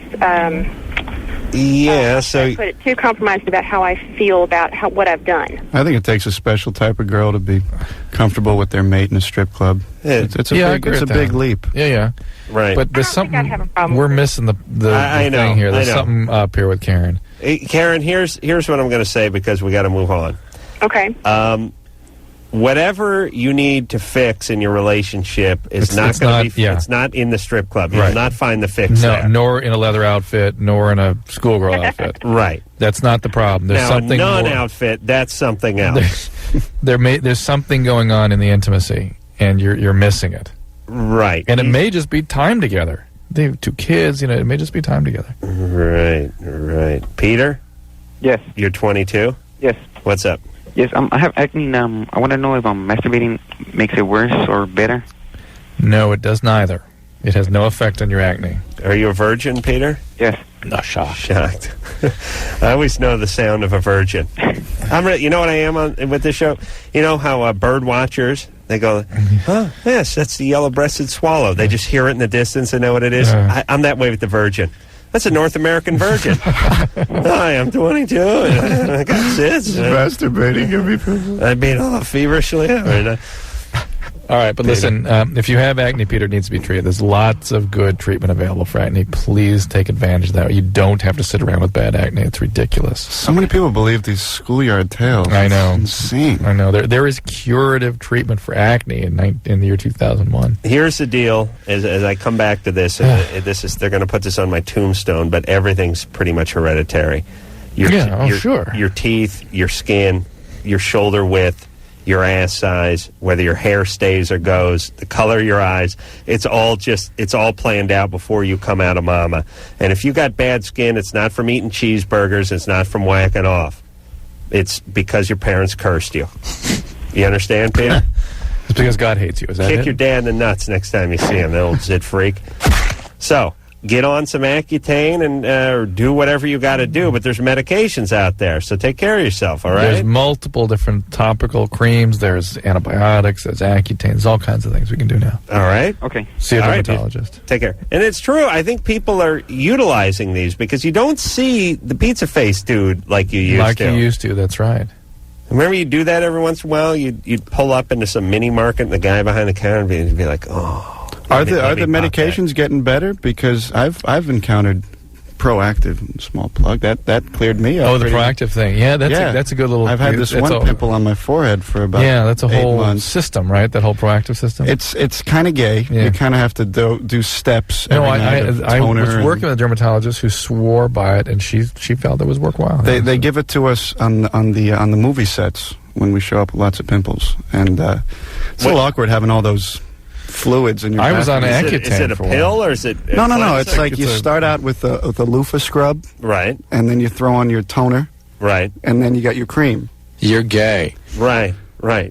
too compromised about how I feel about what I've done. I think it takes a special type of girl to be comfortable with their mate in a strip club. It's a big leap. Yeah. Right. But there's something we're missing the thing here. There's something up here with Karen. Hey, Karen, here's what I'm going to say because we got to move on. Okay. Whatever you need to fix in your relationship is not going to be. It's not in the strip club. You'll not find the fix there. Nor in a leather outfit, nor in a schoolgirl outfit. Right. That's not the problem. There's something a non-outfit. That's something else. There's something going on in the intimacy, and you're missing it. Right. And it may just be time together. They have 2 kids. It may just be time together. Right. Peter. Yes. You're 22. Yes. What's up? Yes, I have acne. I want to know if masturbating makes it worse or better. No, it does neither. It has no effect on your acne. Are you a virgin, Peter? Yes. No, shocked. I always know the sound of a virgin. You know what I am with this show? You know how bird watchers, they go, oh, yes, that's the yellow-breasted swallow. They just hear it in the distance and know what it is. I'm that way with the virgin. That's a North American virgin. Hi, I'm 22, and I got zits. Masturbating. I beat all feverishly. All right, but listen, if you have acne, Peter, it needs to be treated. There's lots of good treatment available for acne. Please take advantage of that. You don't have to sit around with bad acne. It's ridiculous. So many people believe these schoolyard tales. I know. It's insane. I know. There is curative treatment for acne in the year 2001. Here's the deal. As I come back to this, they're going to put this on my tombstone, but everything's pretty much hereditary. Sure. Your teeth, your skin, your shoulder width, your ass size, whether your hair stays or goes, the color of your eyes, it's all planned out before you come out of mama. And if you got bad skin, it's not from eating cheeseburgers, it's not from whacking off. It's because your parents cursed you. You understand, Peter? It's because God hates you. Is that Kick your dad in the nuts next time you see him, that old zit freak. So, get on some Accutane and do whatever you got to do, but there's medications out there, so take care of yourself, all right? There's multiple different topical creams. There's antibiotics. There's Accutane. There's all kinds of things we can do now. All right? Okay. See a dermatologist. Take care. And it's true. I think people are utilizing these because you don't see the pizza face dude like you used to. Like you used to, that's right. Remember you do that every once in a while? You'd pull up into some mini market and the guy behind the counter would be like, oh... Are the medications getting better? Because I've encountered Proactive, small plug, that cleared me up. Oh, the Proactive thing. Yeah, that's a good little... I've had this one pimple on my forehead for about 8 months. that's a whole system, right? That whole Proactive system. It's kind of gay. Yeah. You kind of have to do steps. I was working with a dermatologist who swore by it, and she felt it was worthwhile. They give it to us on the movie sets when we show up with lots of pimples, and it's a little awkward having all those fluids in your I was on Accutane. Is it a pill or is it... No. It's like you start out with a loofah scrub. Right. And then you throw on your toner. Right. And then you got your cream. You're gay. Right.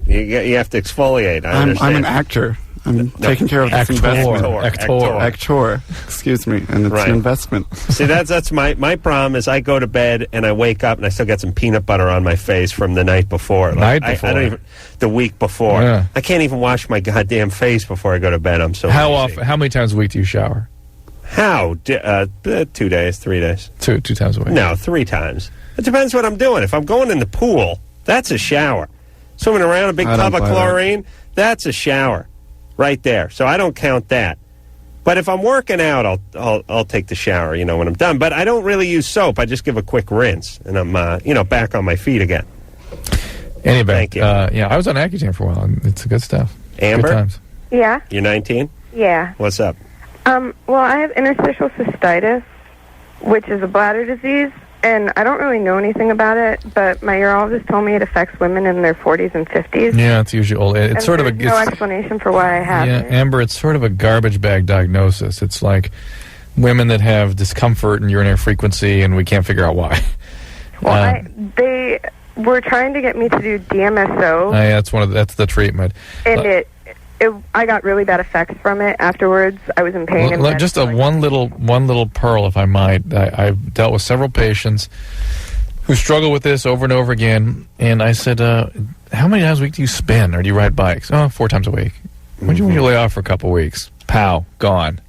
You have to exfoliate. I'm an actor. I'm taking care of this investment. Actor. Excuse me. And it's an investment. See, that's my problem is I go to bed and I wake up and I still got some peanut butter on my face from the night before. I don't even... The week before. Yeah. I can't even wash my goddamn face before I go to bed. I'm so lazy. How many times a week do you shower? 2 days, 3 days. Two times a week? No, 3 times. It depends what I'm doing. If I'm going in the pool, that's a shower. Swimming around a big tub of chlorine, that's a shower. Right there. So I don't count that. But if I'm working out, I'll take the shower, when I'm done. But I don't really use soap. I just give a quick rinse, and I'm, back on my feet again. Anyway, Thank you. yeah, I was on Accutane for a while, and it's good stuff. Amber? Good times. Yeah. You're 19? Yeah. What's up? Well, I have interstitial cystitis, which is a bladder disease, and I don't really know anything about it, but my urologist told me it affects women in their 40s and 50s. Yeah, it's usually old. It's And sort of a... there's no explanation for why I have Yeah, it. Amber, it's sort of a garbage bag diagnosis. It's like women that have discomfort and urinary frequency, and we can't figure out why. Well, they were trying to get me to do DMSO, that's the treatment. and I got really bad effects from it afterwards. I was in pain. And Just one little pearl, if I might. I've dealt with several patients who struggle with this over and over again, and I said, how many times a week do you spin, or do you ride bikes? Oh, 4 times a week. When do you lay off for a couple of weeks? Pow, gone.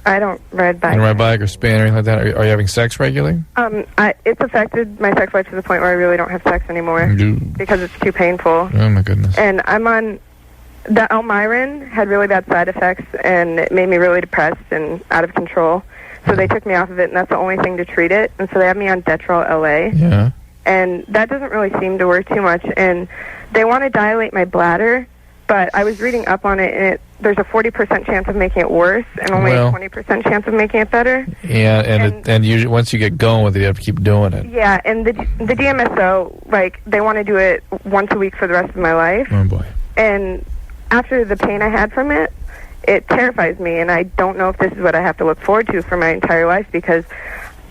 I don't ride bikes. You don't ride bike or spin or anything like that? Are you having sex regularly? It's affected my sex life to the point where I really don't have sex anymore because it's too painful. Oh, my goodness. And I'm on... The Almiron had really bad side effects, and it made me really depressed and out of control. So they took me off of it, and that's the only thing to treat it. And so they have me on Detrol LA. Yeah. And that doesn't really seem to work too much. And they want to dilate my bladder, but I was reading up on it, and there's a 40% chance of making it worse and only a 20% chance of making it better. Yeah, and usually once you get going with it, you have to keep doing it. Yeah, and the DMSO, like, they want to do it once a week for the rest of my life. Oh, boy. And after the pain I had from it, it terrifies me, and I don't know if this is what I have to look forward to for my entire life, because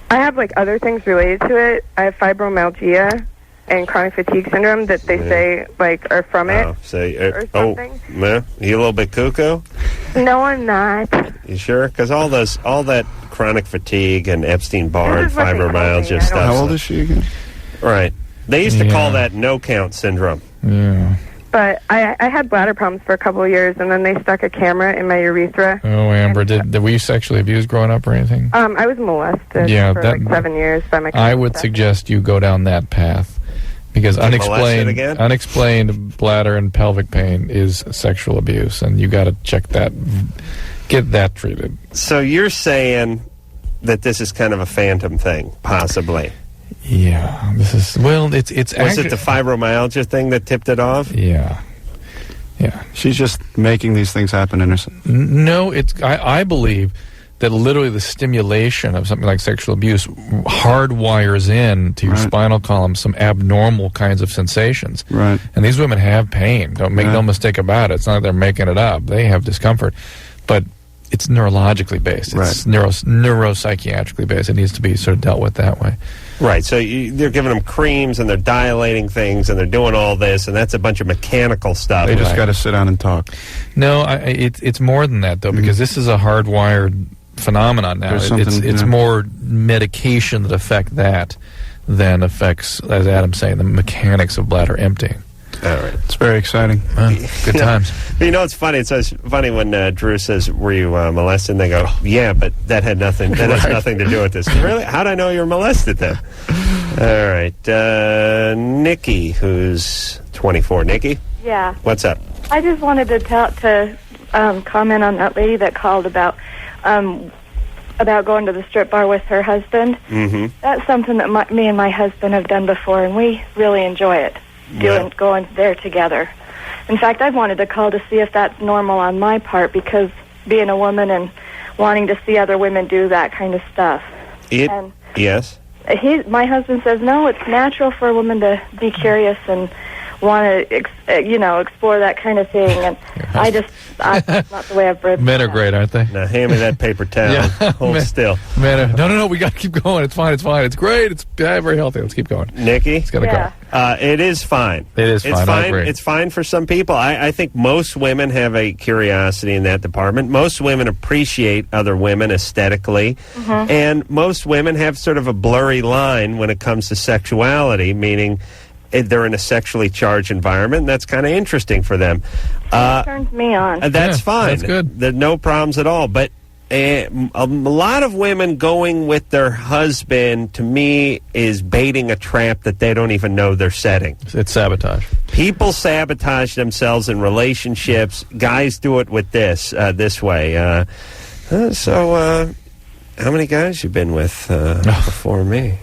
I have, like, other things related to it. I have fibromyalgia and chronic fatigue syndrome that they say, like, are from it. Or something. Yeah. You a little bit cuckoo? No, I'm not. You sure? Because all that chronic fatigue and Epstein-Barr and This is what they told me. fibromyalgia stuff. How old is she again? Right. They used to call that no-count syndrome. Yeah. But I had bladder problems for a couple of years, and then they stuck a camera in my urethra. Oh, Amber, were you sexually abused growing up or anything? I was molested for like 7 years by my cousin. I would suggest you go down that path, because unexplained bladder and pelvic pain is sexual abuse, and you got to check that, get that treated. So you're saying that this is kind of a phantom thing, possibly? Yeah, this is it's. Was it the fibromyalgia thing that tipped it off? Yeah. She's just making these things happen in herself. No, I believe that literally the stimulation of something like sexual abuse hardwires in to your spinal column some abnormal kinds of sensations. Right. And these women have pain. Don't make no mistake about it. It's not like they're making it up. They have discomfort, but it's neurologically based. It's neuropsychiatrically based. It needs to be sort of dealt with that way. Right, so they're giving them creams, and they're dilating things, and they're doing all this, and that's a bunch of mechanical stuff. They just got to sit down and talk. No, it's more than that, though, because this is a hardwired phenomenon now. It's more medication that affect that than affects, as Adam's saying, the mechanics of bladder emptying. All right. It's very exciting. Good times. You know, it's funny. It's funny when Drew says, "Were you molested?" And they go, "Yeah, but that had nothing. That has nothing to do with this." Really? How'd I know you were molested then? All right, Nikki, who's 24. Nikki, Yeah. what's up? I just wanted to comment on that lady that called about going to the strip bar with her husband. Mm-hmm. That's something that me and my husband have done before, and we really enjoy it. Going there together. In fact, I've wanted to call to see if that's normal on my part, because being a woman and wanting to see other women do that kind of stuff. Yes. My husband says no, it's natural for a woman to be curious and want to, explore that kind of thing. And that's not the way I've bred. Men are great, aren't they? Now hand me that paper towel. Hold still. No, we got to keep going. It's fine. It's great. It's very healthy. Let's keep going. Nikki? It's going to go. It is fine. It's fine. I agree. It's fine for some people. I think most women have a curiosity in that department. Most women appreciate other women aesthetically. Mm-hmm. And most women have sort of a blurry line when it comes to sexuality, meaning they're in a sexually charged environment, and that's kind of interesting for them. It turns me on. That's fine. That's good. There's no problems at all. But a lot of women going with their husband, to me, is baiting a trap that they don't even know they're setting. It's sabotage. People sabotage themselves in relationships. Guys do it with this way. So how many guys you been with before me?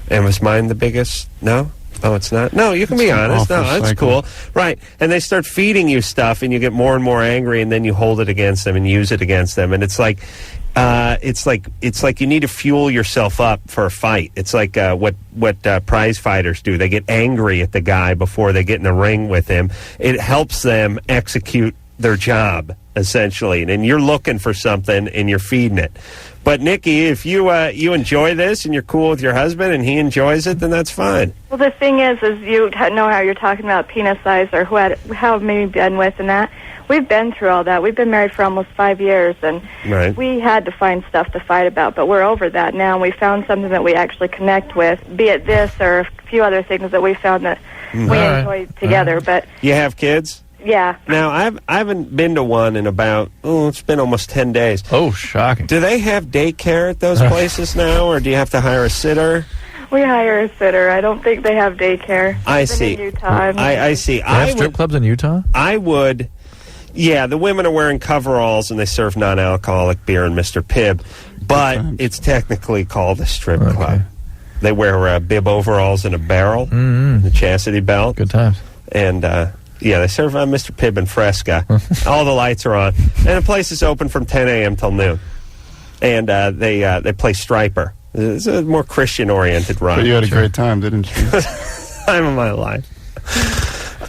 And was mine the biggest? No? Oh, it's not? No, you can be honest. No, that's cycle. cool. Right. And they start feeding you stuff, and you get more and more angry, and then you hold it against them and use it against them. And it's like you need to fuel yourself up for a fight. It's like what prize fighters do. They get angry at the guy before they get in the ring with him. It helps them execute their job, essentially. And you're looking for something, and you're feeding it. But, Nikki, if you enjoy this and you're cool with your husband and he enjoys it, then that's fine. Well, the thing is you know how you're talking about penis size or how many you've been with and that. We've been through all that. We've been married for almost 5 years, and we had to find stuff to fight about, but we're over that now, and we found something that we actually connect with, be it this or a few other things that we found that we enjoy together. But you have kids? Yeah. Now, I haven't been to one in about, it's been almost 10 days. Oh, shocking. Do they have daycare at those places now, or do you have to hire a sitter? We hire a sitter. I don't think they have daycare. I see. In Utah. I see. They have strip clubs in Utah? I would. Yeah, the women are wearing coveralls, and they serve non-alcoholic beer and Mr. Pibb, but it's technically called a strip club. They wear bib overalls and a barrel, the chastity belt. Good times. And, they serve Mr. Pibb and Fresca. All the lights are on. And the place is open from 10 a.m. till noon. And they play Striper. It's a more Christian-oriented run. But you had a great time, didn't you? Time of my life.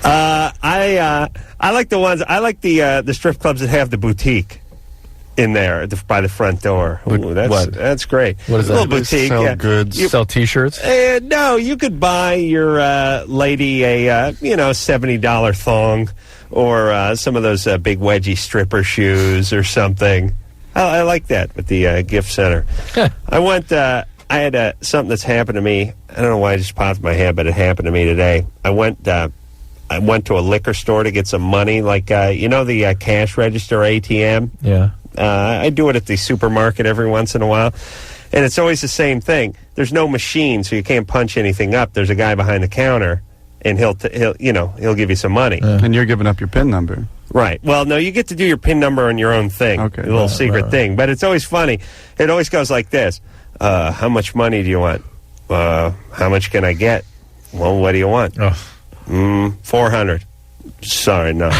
I like the ones. I like the strip clubs that have the boutique in there by the front door. Ooh, that's great. What is that? A little boutique. Sell goods. Sell T-shirts? No, you could buy your lady a $70 thong or some of those big wedgie stripper shoes or something. I like that with the gift center. I went. I had something that's happened to me. I don't know why it just popped in my head, but it happened to me today. I went to a liquor store to get some money, like the cash register ATM. Yeah. I do it at the supermarket every once in a while, and it's always the same thing. There's no machine, so you can't punch anything up. There's a guy behind the counter, and he'll give you some money. And you're giving up your PIN number. Right. Well, no, you get to do your PIN number on your own thing. Okay. A little secret thing. But it's always funny. It always goes like this. How much money do you want? How much can I get? Well, what do you want? 400. Sorry, no.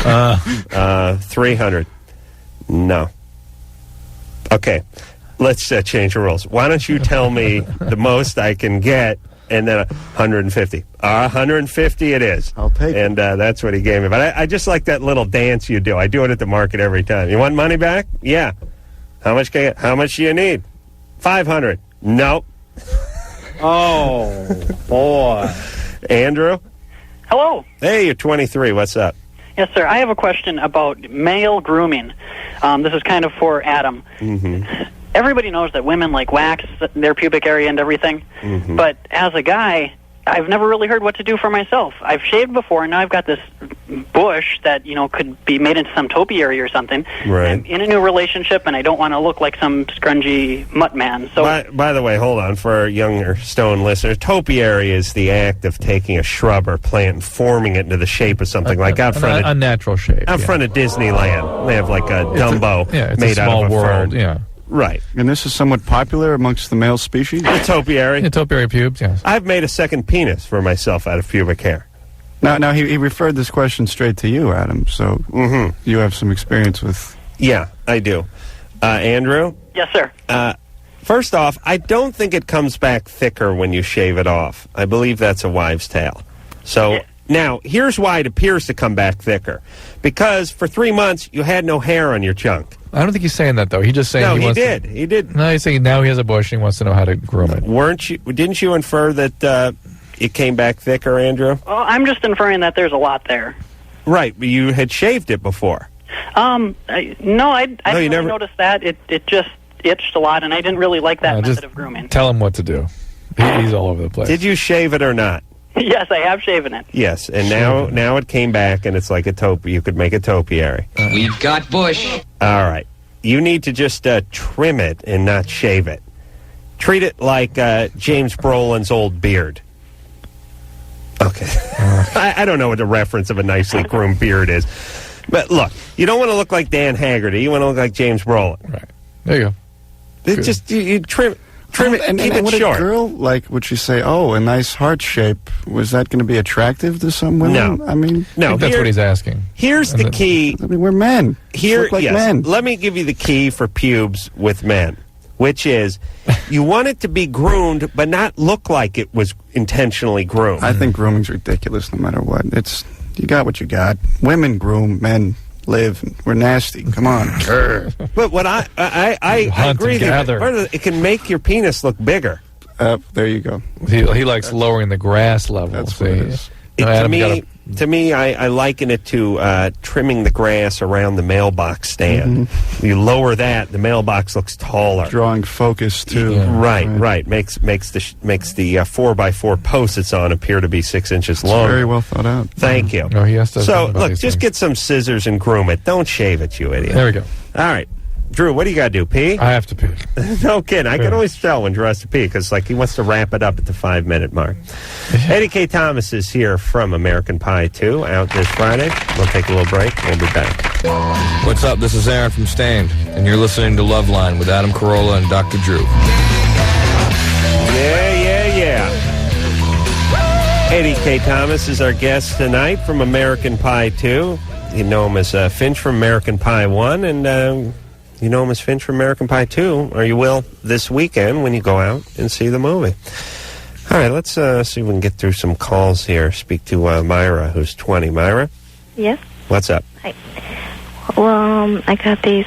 300. No. Okay. Let's change the rules. Why don't you tell me the most I can get, and then 150. 150 it is. I'll take it. And that's what he gave me. But I just like that little dance you do. I do it at the market every time. You want money back? Yeah. How much do you need? 500. Nope. Oh, boy. Andrew? Hello. Hey, you're 23. What's up? Yes, sir. I have a question about male grooming. This is kind of for Adam. Mm-hmm. Everybody knows that women like wax their pubic area and everything, but as a guy, I've never really heard what to do for myself. I've shaved before, and now I've got this bush that, could be made into some topiary or something. Right. I'm in a new relationship, and I don't want to look like some scrungy mutt man. So, by the way, hold on, for our younger stone listeners, topiary is the act of taking a shrub or plant and forming it into the shape of something, like out front a natural shape. Out front of Disneyland. They have like a Dumbo it's made a small out of a world, fern. Yeah. Right. And this is somewhat popular amongst the male species? The topiary. The topiary pubes, yes. I've made a second penis for myself out of pubic hair. Now he referred this question straight to you, Adam, so you have some experience with... Yeah, I do. Andrew? Yes, sir. First off, I don't think it comes back thicker when you shave it off. I believe that's a wives' tale. So... Now, here's why it appears to come back thicker. Because for 3 months, you had no hair on your junk. I don't think he's saying that, though. He's just saying he did. He did. No, he's saying now he has a bush and he wants to know how to groom it. Didn't you infer that it came back thicker, Andrew? Well, I'm just inferring that there's a lot there. Right, but you had shaved it before. I didn't really notice that. It just itched a lot, and I didn't really like that method of grooming. Tell him what to do. He's all over the place. Did you shave it or not? Yes, I have shaven it. Yes, and now it came back, and it's like a topiary. You could make a topiary. We've got bush. All right. You need to just trim it and not shave it. Treat it like James Brolin's old beard. Okay. I don't know what the reference of a nicely groomed beard is. But look, you don't want to look like Dan Haggerty. You want to look like James Brolin. Right. There you go. You trim. Trim it, keep it would short. a girl, would she say, oh, a nice heart shape, was that going to be attractive to some women? No. I mean... I think that's what he's asking. Here's the key. I mean, we're men. Look like men. Let me give you the key for pubes with men, which is you want it to be groomed, but not look like it was intentionally groomed. I think grooming's ridiculous no matter what. You got what you got. Women groom, men live. We're nasty. Come on. But what I agree that it can make your penis look bigger. There you go. He likes lowering the grass level. That's what it is. To me, I liken it to trimming the grass around the mailbox stand. Mm-hmm. You lower that, the mailbox looks taller. Drawing focus too. Yeah. Right. Makes the 4x4 post it's on appear to be 6 inches long. Very well thought out. Thank you. No, he has to. So look, just get some scissors and groom it. Don't shave it, you idiot. There we go. All right. Drew, what do you got to do, pee? I have to pee. No kidding. I can always tell when Drew has to pee because he wants to wrap it up at the 5-minute mark. Eddie Kaye Thomas is here from American Pie 2, out this Friday. We'll take a little break. We'll be back. What's up? This is Aaron from Stained, and you're listening to Loveline with Adam Carolla and Dr. Drew. Yeah. Eddie Kaye Thomas is our guest tonight from American Pie 2. You know him as Finch from American Pie 1, and... you know him as Finch from American Pie 2, or you will this weekend when you go out and see the movie. All right, let's see if we can get through some calls here. Speak to Myra, who's 20. Myra? Yes? What's up? Hi. Well, I got these,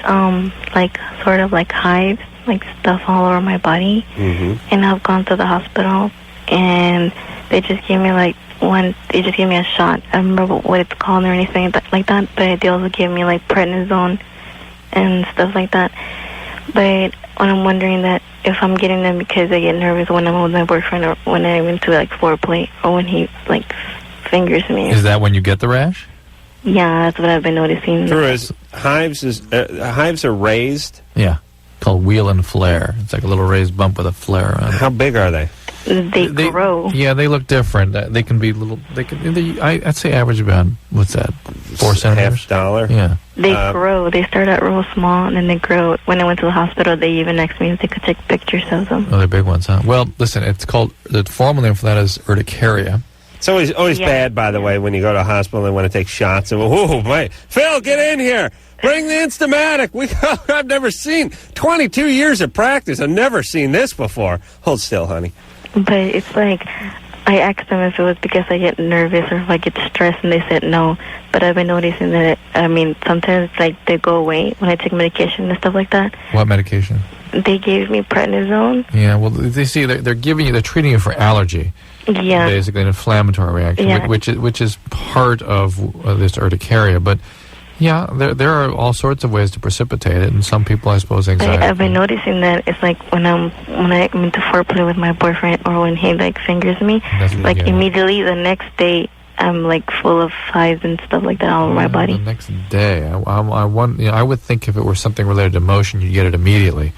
sort of like hives, like stuff all over my body. Mm-hmm. And I've gone to the hospital, and they just gave me, they just gave me a shot. I don't remember what it's called or anything like that, but they also gave me, prednisone and stuff like that. But I'm wondering that if I'm getting them because I get nervous when I'm with my boyfriend or when I'm into foreplay or when he fingers me. Is that when you get the rash? Yeah, that's what I've been noticing. True hives are raised. Yeah, called wheel and flare. It's like a little raised bump with a flare on it. How big are they? They grow. Yeah, they look different. They can be little. I'd say average about, what's that, 4 centimeters? $50. Yeah. They grow. They start out real small, and then they grow. When I went to the hospital, they even asked me if they could take pictures of them. Oh, they're big ones, huh? Well, listen, it's called, the formal name for that is urticaria. It's always bad, by the way, when you go to a hospital and they want to take shots. And, Phil, get in here. Bring the Instamatic. I've never seen 22 years of practice. I've never seen this before. Hold still, honey. But it's I asked them if it was because I get nervous or if I get stressed, and they said no. But I've been noticing that, sometimes, they go away when I take medication and stuff like that. What medication? They gave me prednisone. Yeah, well, they see, they're treating you for allergy. Yeah. Basically an inflammatory reaction, yeah. which is part of this urticaria. But, yeah, there are all sorts of ways to precipitate it, and some people, I suppose, anxiety. I've been noticing that it's when I'm into foreplay with my boyfriend or when he fingers me, immediately the next day I'm full of hives and stuff like that all over my body. The next day, I would think if it were something related to motion, you'd get it immediately.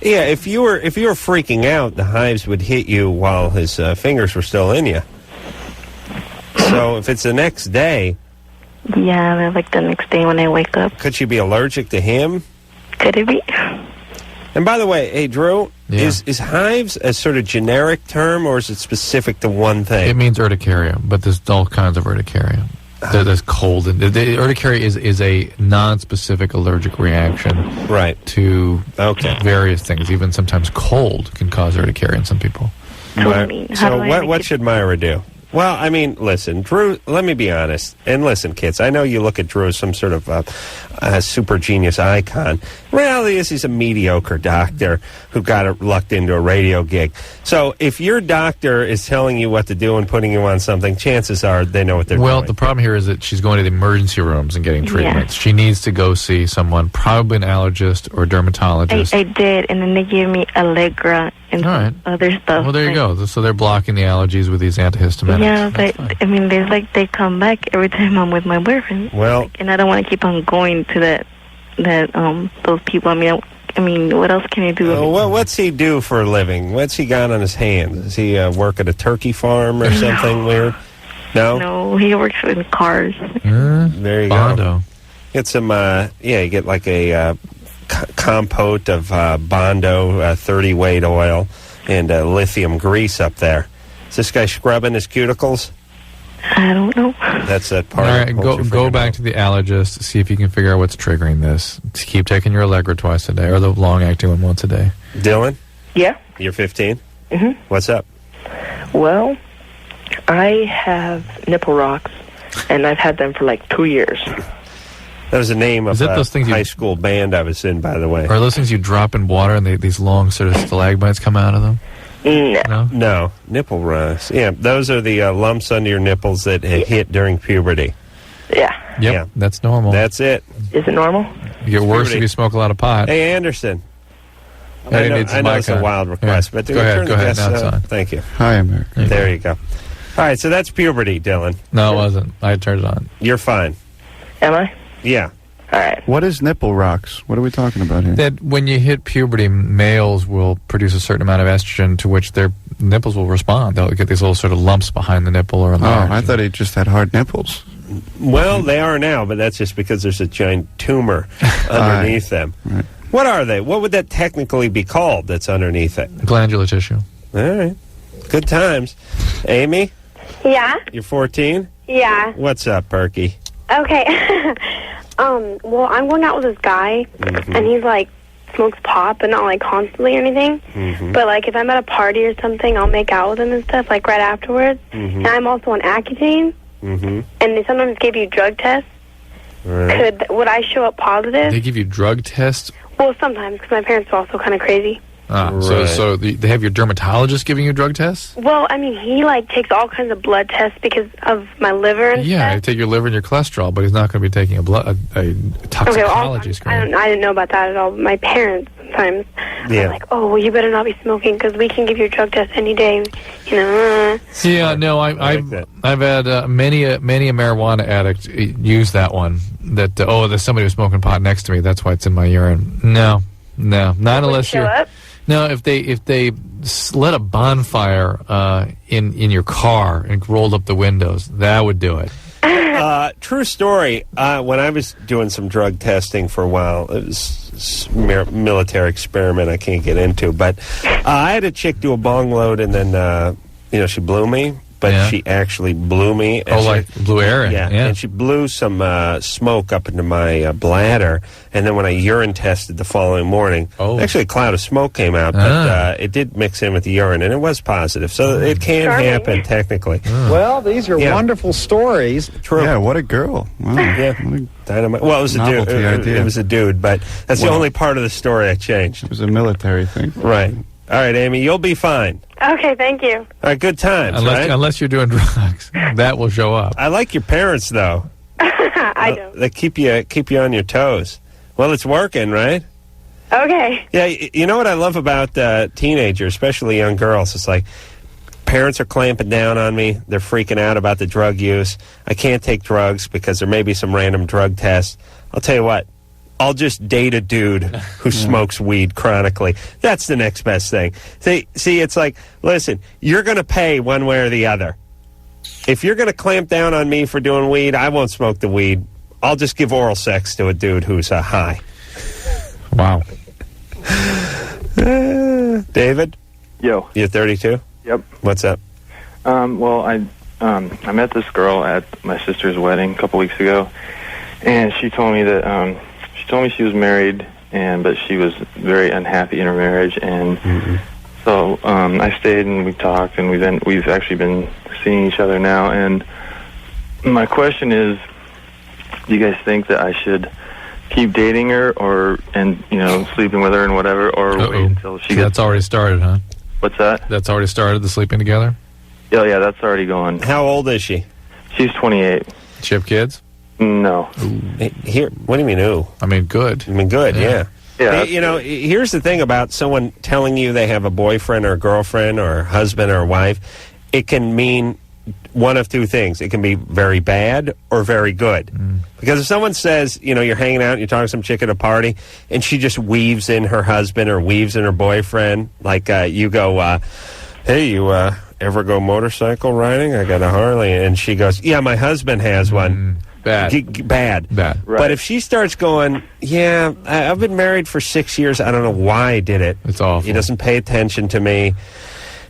Yeah, if you were freaking out, the hives would hit you while his fingers were still in you. So if it's the next day. Yeah, they're the next day when I wake up. Could she be allergic to him? Could it be? And by the way, hey, Drew, yeah. is hives a sort of generic term, or is it specific to one thing? It means urticaria, but there's all kinds of urticaria. There's cold. And the urticaria is a non-specific allergic reaction to various things. Even sometimes cold can cause urticaria in some people. So what should Myra do? Well, listen, Drew, let me be honest. And listen, kids, I know you look at Drew as some sort of super genius icon. Reality is he's a mediocre doctor who got lucked into a radio gig. So if your doctor is telling you what to do and putting you on something, chances are they know what they're doing. Well, the problem here is that she's going to the emergency rooms and getting treatments. Yeah. She needs to go see someone, probably an allergist or dermatologist. I did, and then they gave me Allegra and other stuff. Well, there you go. So they're blocking the allergies with these antihistaminics. Yeah, but there's they come back every time I'm with my boyfriend. Well, and I don't want to keep on going to those people. What else can he do? What's he do for a living? What's he got on his hands? Does he work at a turkey farm or something weird? No? No, he works in cars. There you Bondo. go. Get some, you get a compote of Bondo 30-weight oil. and lithium grease up there. Is this guy scrubbing his cuticles? I don't know. That's that part. All right, go back to the allergist, see if you can figure out what's triggering this. Keep taking your Allegra twice a day, or the long-acting one once a day. Dylan? Yeah? You're 15? Mm-hmm. What's up? Well, I have nipple rocks, and I've had them for like 2 years. That was the name of those things high school band I was in, by the way. Are those things you drop in water and these long sort of stalagmites come out of them? No. Nipple rocks. Yeah, those are the lumps under your nipples that hit during puberty. Yeah. Yep, Yeah. that's normal. That's it. Is it normal? You get worse puberty. if you smoke a lot of pot. Hey, Anderson. Eddie I needs know mic it's a on. wild request, Yeah. but Go ahead, turn now it's on. Thank you. Hi, America. There you go. All right, so that's puberty, Dylan. No, it wasn't. I turned it on. You're fine. Am I? Yeah. All right. What is nipple rocks? What are we talking about here? That when you hit puberty, males will produce a certain amount of estrogen to which their nipples will respond. They'll get these little sort of lumps behind the nipple or enlarge. Oh, I thought he just had hard nipples. Well, they are now, but that's just because there's a giant tumor underneath them. Right. What are they? What would that technically be called that's underneath it? Glandular tissue. All right. Good times. Amy, Yeah? you're 14? Yeah. What's up, Perky? Okay. Well, I'm going out with this guy, Mm-hmm. and he's, like, smokes pot, but not, like, constantly or anything. Mm-hmm. But, like, if I'm at a party or something, I'll make out with him and stuff, like, right afterwards. Mm-hmm. And I'm also on Accutane, Mm-hmm. and they sometimes give you drug tests. All right. Would I show up positive? They give you drug tests? Well, sometimes, because my parents are also kind of crazy. So they have your dermatologist giving you drug tests? Well, I mean, he, like, takes all kinds of blood tests because of my liver and Yeah, stuff. they take your liver and your cholesterol, but he's not going to be taking a toxicology screen. I didn't know about that at all. My parents sometimes Yeah. are like, oh, well, you better not be smoking because we can give you a drug test any day. You know. Yeah, no, I've had many a marijuana addict use that one. That there's somebody who's smoking pot next to me. That's why it's in my urine. No, not unless show you're. up? No, if they lit a bonfire in your car and rolled up the windows, that would do it. True story. When I was doing some drug testing for a while, it was military experiment I can't get into, but I had a chick do a bong load, and then she blew me. But she actually blew me. And blew air in. Yeah, and she blew some smoke up into my bladder. And then when I urine tested the following morning, actually a cloud of smoke came out, but it did mix in with the urine, and it was positive. So it can happen, technically. Well, these are wonderful stories. True. Yeah, what a girl. Wow. Yeah. Dynamite. Well, it was a dude. Novelty idea. It was a dude, but that's the only part of the story I changed. It was a military thing. Right. All right, Amy, you'll be fine. Okay, thank you. All right, good times, right? Unless you're doing drugs, that will show up. I like your parents, though. I do. They keep you on your toes. Well, it's working, right? Okay. Yeah, you know what I love about teenagers, especially young girls? It's like parents are clamping down on me. They're freaking out about the drug use. I can't take drugs because there may be some random drug test. I'll tell you what. I'll just date a dude who smokes weed chronically. That's the next best thing. See, it's like, listen, you're going to pay one way or the other. If you're going to clamp down on me for doing weed, I won't smoke the weed. I'll just give oral sex to a dude who's high. Wow. David? Yo. You're 32? Yep. What's up? Well, I met this girl at my sister's wedding a couple weeks ago, and she told me that she was married, but she was very unhappy in her marriage, and so I stayed and we talked, and we've actually been seeing each other now. And my question is, do you guys think that I should keep dating her, and sleeping with her and whatever, or wait until she gets? That's already started, huh? What's that? That's already started, the sleeping together? Yeah, that's already going. How old is she? She's 28. She have kids? No. Here, what do you mean, ooh? I mean, good. I mean, good, yeah. Yeah. Hey, here's the thing about someone telling you they have a boyfriend or a girlfriend or a husband or a wife. It can mean one of two things. It can be very bad or very good. Because if someone says, you're hanging out and you're talking to some chick at a party, and she just weaves in her husband or weaves in her boyfriend, like you go, hey, you ever go motorcycle riding? I got a Harley. And she goes, yeah, my husband has one. Bad. Bad. But if she starts going, yeah, I've been married for 6 years. I don't know why I did it. It's awful. He doesn't pay attention to me.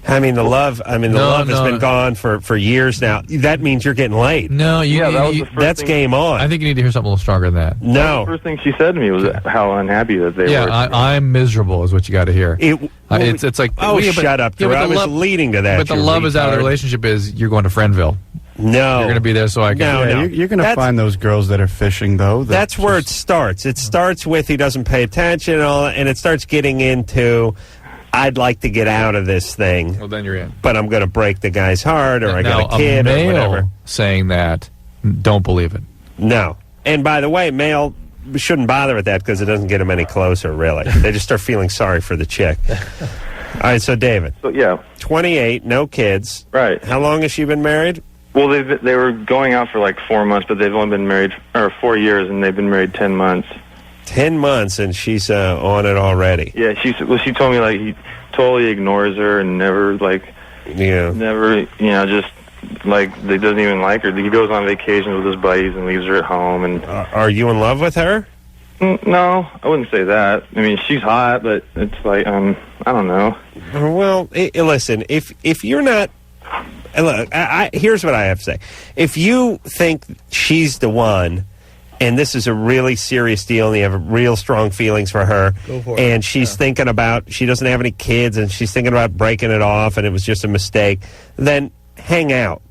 I mean, the love has been gone for years now. That means you're getting laid. No, that's game on. I think you need to hear something a little stronger than that. No. The first thing she said to me was how unhappy that they were. Yeah, I'm miserable is what you got to hear. It's like, shut up, Drew. I was leading to that. But the love is out of the relationship is you're going to Friendville. No. You're going to be there so I can. No. You're going to find those girls that are fishing, though. That's where it starts. It starts with he doesn't pay attention and it starts getting into, I'd like to get out of this thing. Well, then you're in. But I'm going to break the guy's heart, or I got a kid, or whatever. Saying that, don't believe it. No. And by the way, male shouldn't bother with that because it doesn't get them any closer, really. They just start feeling sorry for the chick. All right, so David. So, yeah. 28, no kids. Right. How long has she been married? Well, they were going out for like 4 months, but they've only been married 4 years, and they've been married 10 months. 10 months, and she's on it already. Yeah, she told me like he totally ignores her and never just like they doesn't even like her. He goes on vacation with his buddies and leaves her at home. And are you in love with her? No, I wouldn't say that. I mean, she's hot, but it's like I don't know. Well, listen, if you're not. Look, here's what I have to say. If you think she's the one, and this is a really serious deal, and you have real strong feelings for her, and she's thinking about, she doesn't have any kids, and she's thinking about breaking it off, and it was just a mistake, then hang out.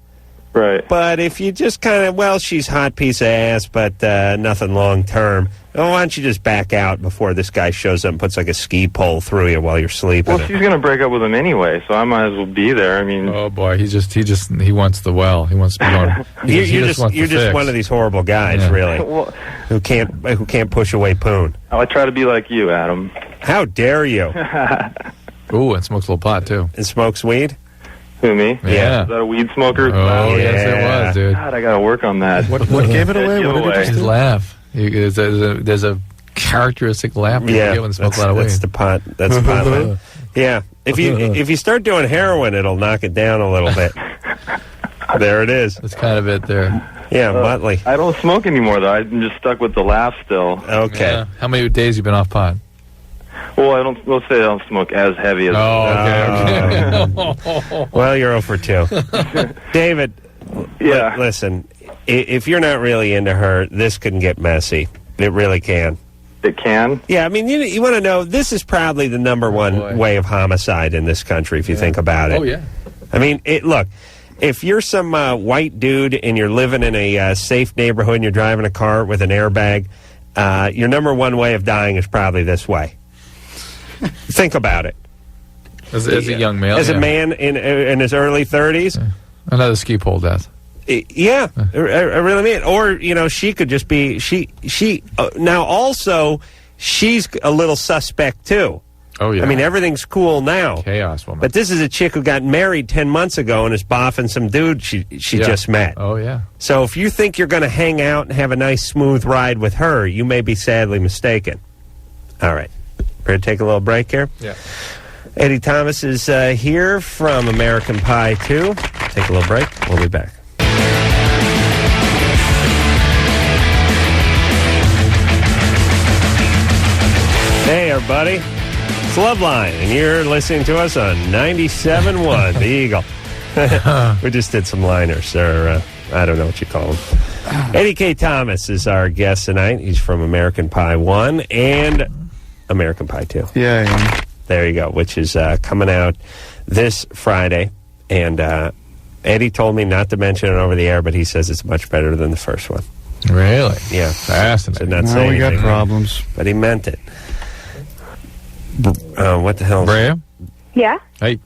Right. But if you just kind of, well, she's hot piece of ass, but nothing long term, well, why don't you just back out before this guy shows up and puts like a ski pole through you while you're sleeping? Well, she's going to break up with him anyway, so I might as well be there. I mean, oh boy, he wants the well. He wants to be going. You're just one of these horrible guys, really, who can't push away poon. I try to be like you, Adam. How dare you? Ooh, and smokes a little pot too. And smokes weed. Who, me? Yeah. Is that a weed smoker? Oh, yes, it was, dude. God, I got to work on that. What gave it away? What did you just His laugh. There's a characteristic laugh when you smoke a lot of weed. That's the pot. That's the pot. Line. Yeah. If you start doing heroin, it'll knock it down a little bit. There it is. That's kind of it there. Yeah, Muttley. I don't smoke anymore, though. I'm just stuck with the laugh still. Okay. Yeah. How many days you been off pot? Well, let's say I don't smoke as heavy as... okay. Well, you're 0 for 2. David, listen, if you're not really into her, this can get messy. It really can. It can? Yeah, I mean, you want to know, this is probably the number one way of homicide in this country, if you think about it. Oh, yeah. I mean, look, if you're some white dude and you're living in a safe neighborhood and you're driving a car with an airbag, your number one way of dying is probably this way. Think about it. As a young male, as a man in his early 30s, another ski pole death. Yeah, I really mean. Or she could just be she. Now also, she's a little suspect too. Oh yeah. I mean, everything's cool now. Chaos woman. But this is a chick who got married 10 months ago and is boffing some dude she just met. Oh yeah. So if you think you're going to hang out and have a nice smooth ride with her, you may be sadly mistaken. All right. Ready to take a little break here? Yeah. Eddie Thomas is here from American Pie 2. Take a little break. We'll be back. Hey, everybody. It's Loveline, and you're listening to us on 97.1, The Eagle. We just did some liners, or I don't know what you call them. Eddie Kaye Thomas is our guest tonight. He's from American Pie 1 and American Pie 2. Yeah. There you go, which is coming out this Friday. And Eddie told me not to mention it over the air, but he says it's much better than the first one. Really? Yeah. Fascinating. Not say we got anything, problems. but he meant it. What the hell? Brea? Yeah. Hey.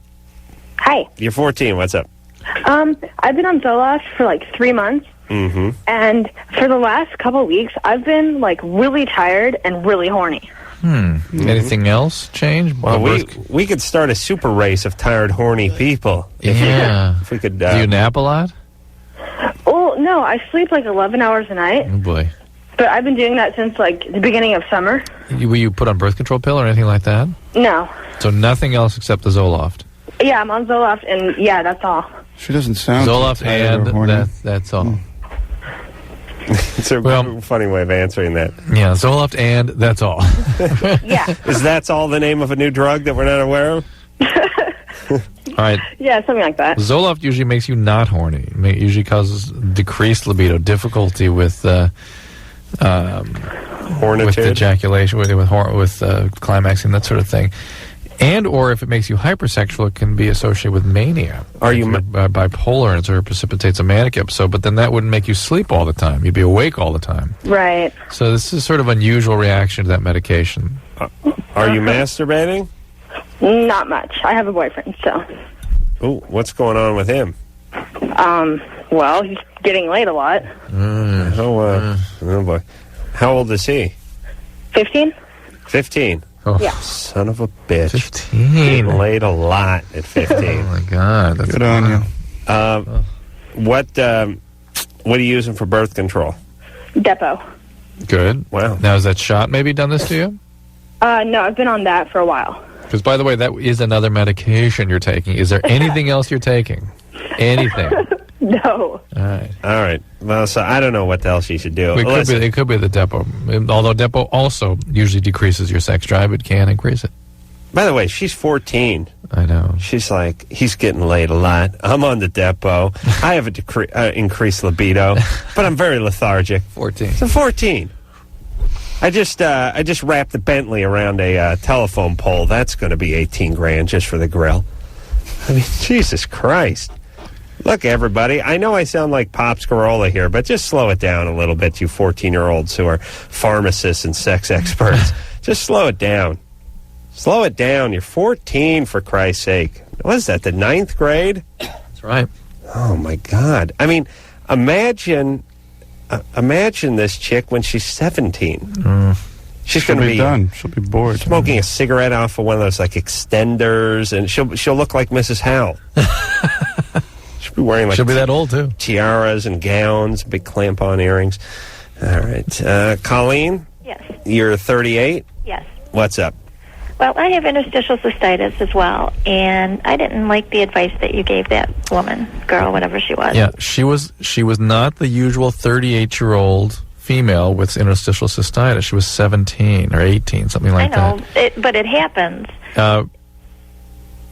Hi. You're 14. What's up? I've been on Zoloft for like 3 months. Mm-hmm. And for the last couple of weeks, I've been like really tired and really horny. Anything else change? Well, we could start a super race of tired, horny people. If we could. Do you nap a lot? Well, no, I sleep like 11 hours a night. Oh, boy. But I've been doing that since like the beginning of summer. Were you put on birth control pill or anything like that? No. So nothing else except the Zoloft? Yeah, I'm on Zoloft, and yeah, that's all. She doesn't sound Zoloft tired and or horny. that's all. It's a funny way of answering that. Yeah, Zoloft and that's all. Yeah. Is that's all the name of a new drug that we're not aware of? All right. Yeah, something like that. Zoloft usually makes you not horny. It usually causes decreased libido, difficulty with ejaculation, with climaxing, that sort of thing. And or if it makes you hypersexual, it can be associated with mania. Are you bipolar and it sort of precipitates a manic episode? But then that wouldn't make you sleep all the time. You'd be awake all the time. Right. So this is sort of unusual reaction to that medication. Are you masturbating? Not much. I have a boyfriend, so. Ooh, what's going on with him? Well, he's getting laid a lot. Oh boy. How old is he? 15. 15. Oh, yeah. Son of a bitch. 15. Getting laid a lot at 15. Oh my God. That's good on you. What are you using for birth control? Depo. Good. Wow. Now, has that shot maybe done this to you? No, I've been on that for a while. Because, by the way, that is another medication you're taking. Is there anything else you're taking? Anything? No. All right. Well, so I don't know what else you should do. It could be the Depo. Although Depo also usually decreases your sex drive, it can increase it. By the way, she's 14. I know. She's like, he's getting laid a lot. I'm on the Depo. I have increased libido, but I'm very lethargic. 14. So 14. I just wrapped the Bentley around a telephone pole. That's going to be $18,000 just for the grill. I mean, Jesus Christ. Look, everybody, I know I sound like Pops Carolla here, but just slow it down a little bit, you 14-year-olds who are pharmacists and sex experts. Just slow it down. Slow it down. You're 14, for Christ's sake. What is that, the 9th grade? That's right. Oh, my God. I mean, imagine this chick when she's 17. She's going to be done. She'll be bored. Smoking a cigarette off of one of those, like, extenders, and she'll look like Mrs. Howell. She'll be wearing, like, she'll be that old, too. Tiaras and gowns, big clamp-on earrings. All right. Colleen? Yes. You're 38? Yes. What's up? Well, I have interstitial cystitis as well, and I didn't like the advice that you gave that woman, girl, whatever she was. Yeah, she was not the usual 38-year-old female with interstitial cystitis. She was 17 or 18, something like that. I know, but it happens.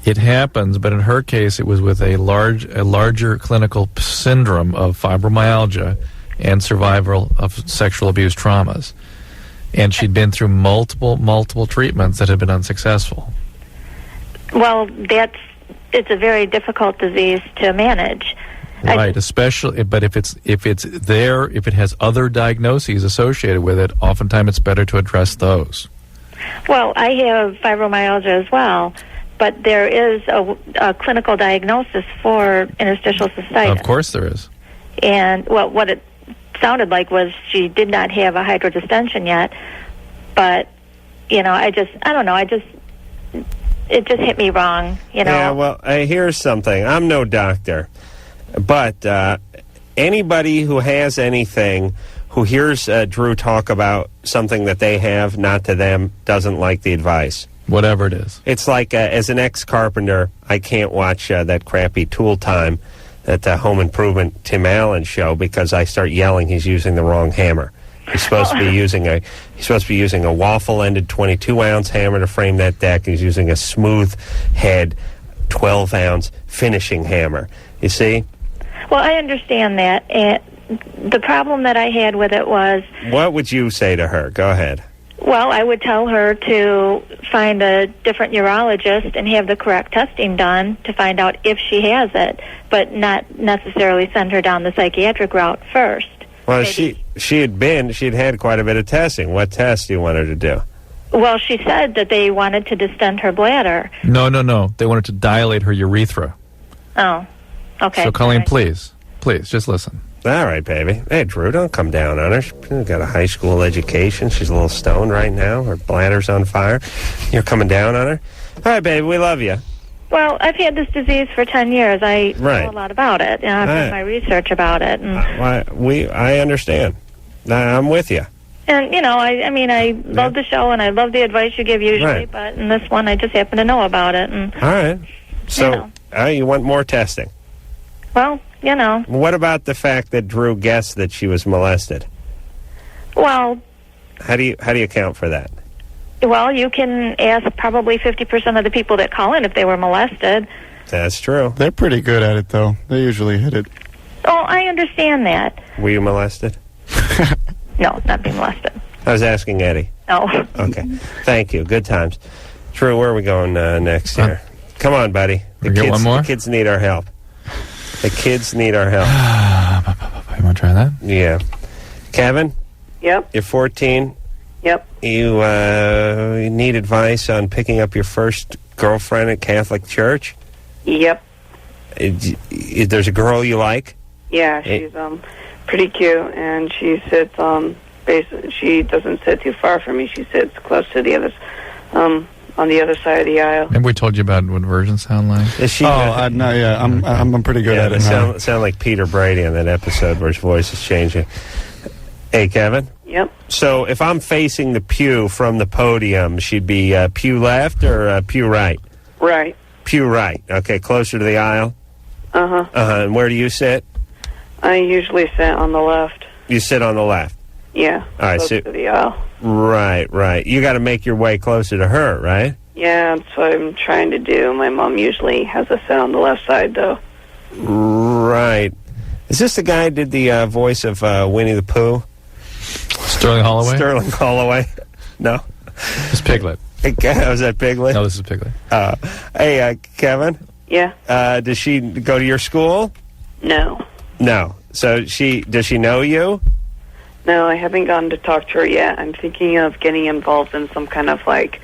It happens, but in her case, it was with a larger clinical syndrome of fibromyalgia and survival of sexual abuse traumas. And she'd been through multiple treatments that had been unsuccessful. Well, it's a very difficult disease to manage. Right, especially, but if it has other diagnoses associated with it, oftentimes it's better to address those. Well, I have fibromyalgia as well, but there is a clinical diagnosis for interstitial cystitis. Of course there is. And what it sounded like was she did not have a hydrodistension yet, but it just hit me wrong, Yeah, well, here's something. I'm no doctor, but anybody who has anything, who hears Drew talk about something that they have, not to them, doesn't like the advice. Whatever it is. It's like, as an ex-carpenter, I can't watch that crappy Tool Time at the Home Improvement Tim Allen show because I start yelling he's using the wrong hammer. He's supposed to be using a waffle-ended 22-ounce hammer to frame that deck. He's using a smooth head 12-ounce finishing hammer. You see? Well, I understand that. And the problem that I had with it was... What would you say to her? Go ahead. Well, I would tell her to find a different urologist and have the correct testing done to find out if she has it, but not necessarily send her down the psychiatric route first. Well, she'd had quite a bit of testing. What test do you want her to do? Well, she said that they wanted to distend her bladder. No. They wanted to dilate her urethra. Oh, okay. So, Colleen, please, just listen. All right, baby. Hey, Drew, don't come down on her. She's got a high school education. She's a little stoned right now. Her bladder's on fire. You're coming down on her? All right, baby, we love you. Well, I've had this disease for 10 years. I know a lot about it. I've done my research about it. And I understand. I'm with you. And, I love the show, and I love the advice you give usually, Right. but in this one, I just happen to know about it. And, all right. So, you want more testing? Well, you know. What about the fact that Drew guessed that she was molested? Well, How do you account for that? well, you can ask probably 50% of the people that call in if they were molested. That's true. They're pretty good at it, though. They usually hit it. Oh, I understand that. Were you molested? No, not being molested. I was asking Eddie. No. Okay. Thank you. Good times. Drew, where are we going next here? Come on, buddy. We get one more? The kids need our help. The kids need our help. You want to try that? Yeah. Kevin? Yep. You're 14. Yep. You need advice on picking up your first girlfriend at Catholic Church? Yep. There's a girl you like? Yeah, she's pretty cute, and she sits basically, she doesn't sit too far from me. She sits close to the others, on the other side of the aisle. Maybe we told you about what virgins sound like. Is she? No, yeah, I'm pretty good at it. Sound like Peter Brady in that episode where his voice is changing. Hey, Kevin. Yep. So if I'm facing the pew from the podium, she'd be pew left or pew right? Right. Pew right. Okay, closer to the aisle. Uh-huh. And where do you sit? I usually sit on the left. You sit on the left. Yeah. All right. Close So to the aisle. Right. You got to make your way closer to her, right? Yeah, that's what I'm trying to do. My mom usually has us sit on the left side, though. Right. Is this the guy who did the voice of Winnie the Pooh? Sterling Holloway? Sterling Holloway. No. It's Piglet. Was that Piglet? No, this is Piglet. Hey, Kevin? Yeah? Does she go to your school? No. No. So does she know you? No, I haven't gotten to talk to her yet. I'm thinking of getting involved in some kind of, like,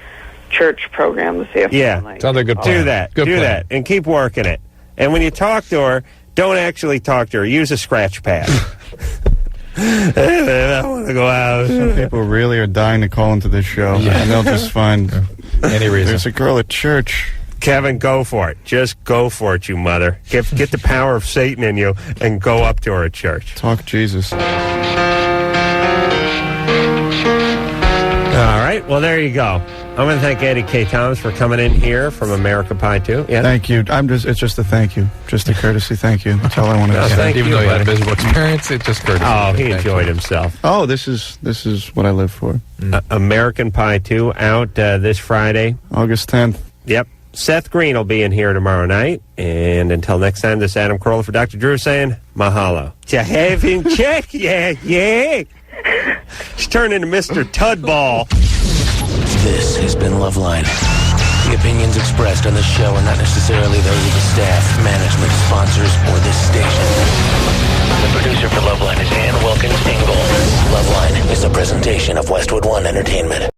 church program to see if Yeah. Sounds like a good plan. Do that. Good Do plan. that. And keep working it. And when you talk to her, don't actually talk to her. Use a scratch pad. I want to go out. Some people really are dying to call into this show, and they'll just find any reason. There's a girl at church. Kevin, go for it. Just go for it, you mother. Get the power of Satan in you and go up to her at church. Talk Jesus. All right. Well, there you go. I'm going to thank Eddie Kaye Thomas for coming in here from America Pie 2. Yeah. Thank you. It's just a thank you. Just a courtesy thank you. That's all I want to say. Thank Even you, though he had a buddy. miserable experience, it just courtesy. Oh, he Thank enjoyed you. himself. Oh, this is what I live for. American Pie 2 out this Friday. August 10th. Yep. Seth Green will be in here tomorrow night. And until next time, this is Adam Carolla for Dr. Drew saying mahalo. To have him check. Yeah. He's turning into Mr. Tudball. This has been Loveline. The opinions expressed on this show are not necessarily those of the staff, management, sponsors, or this station. The producer for Loveline is Ann Wilkins Ingle. Loveline is a presentation of Westwood One Entertainment.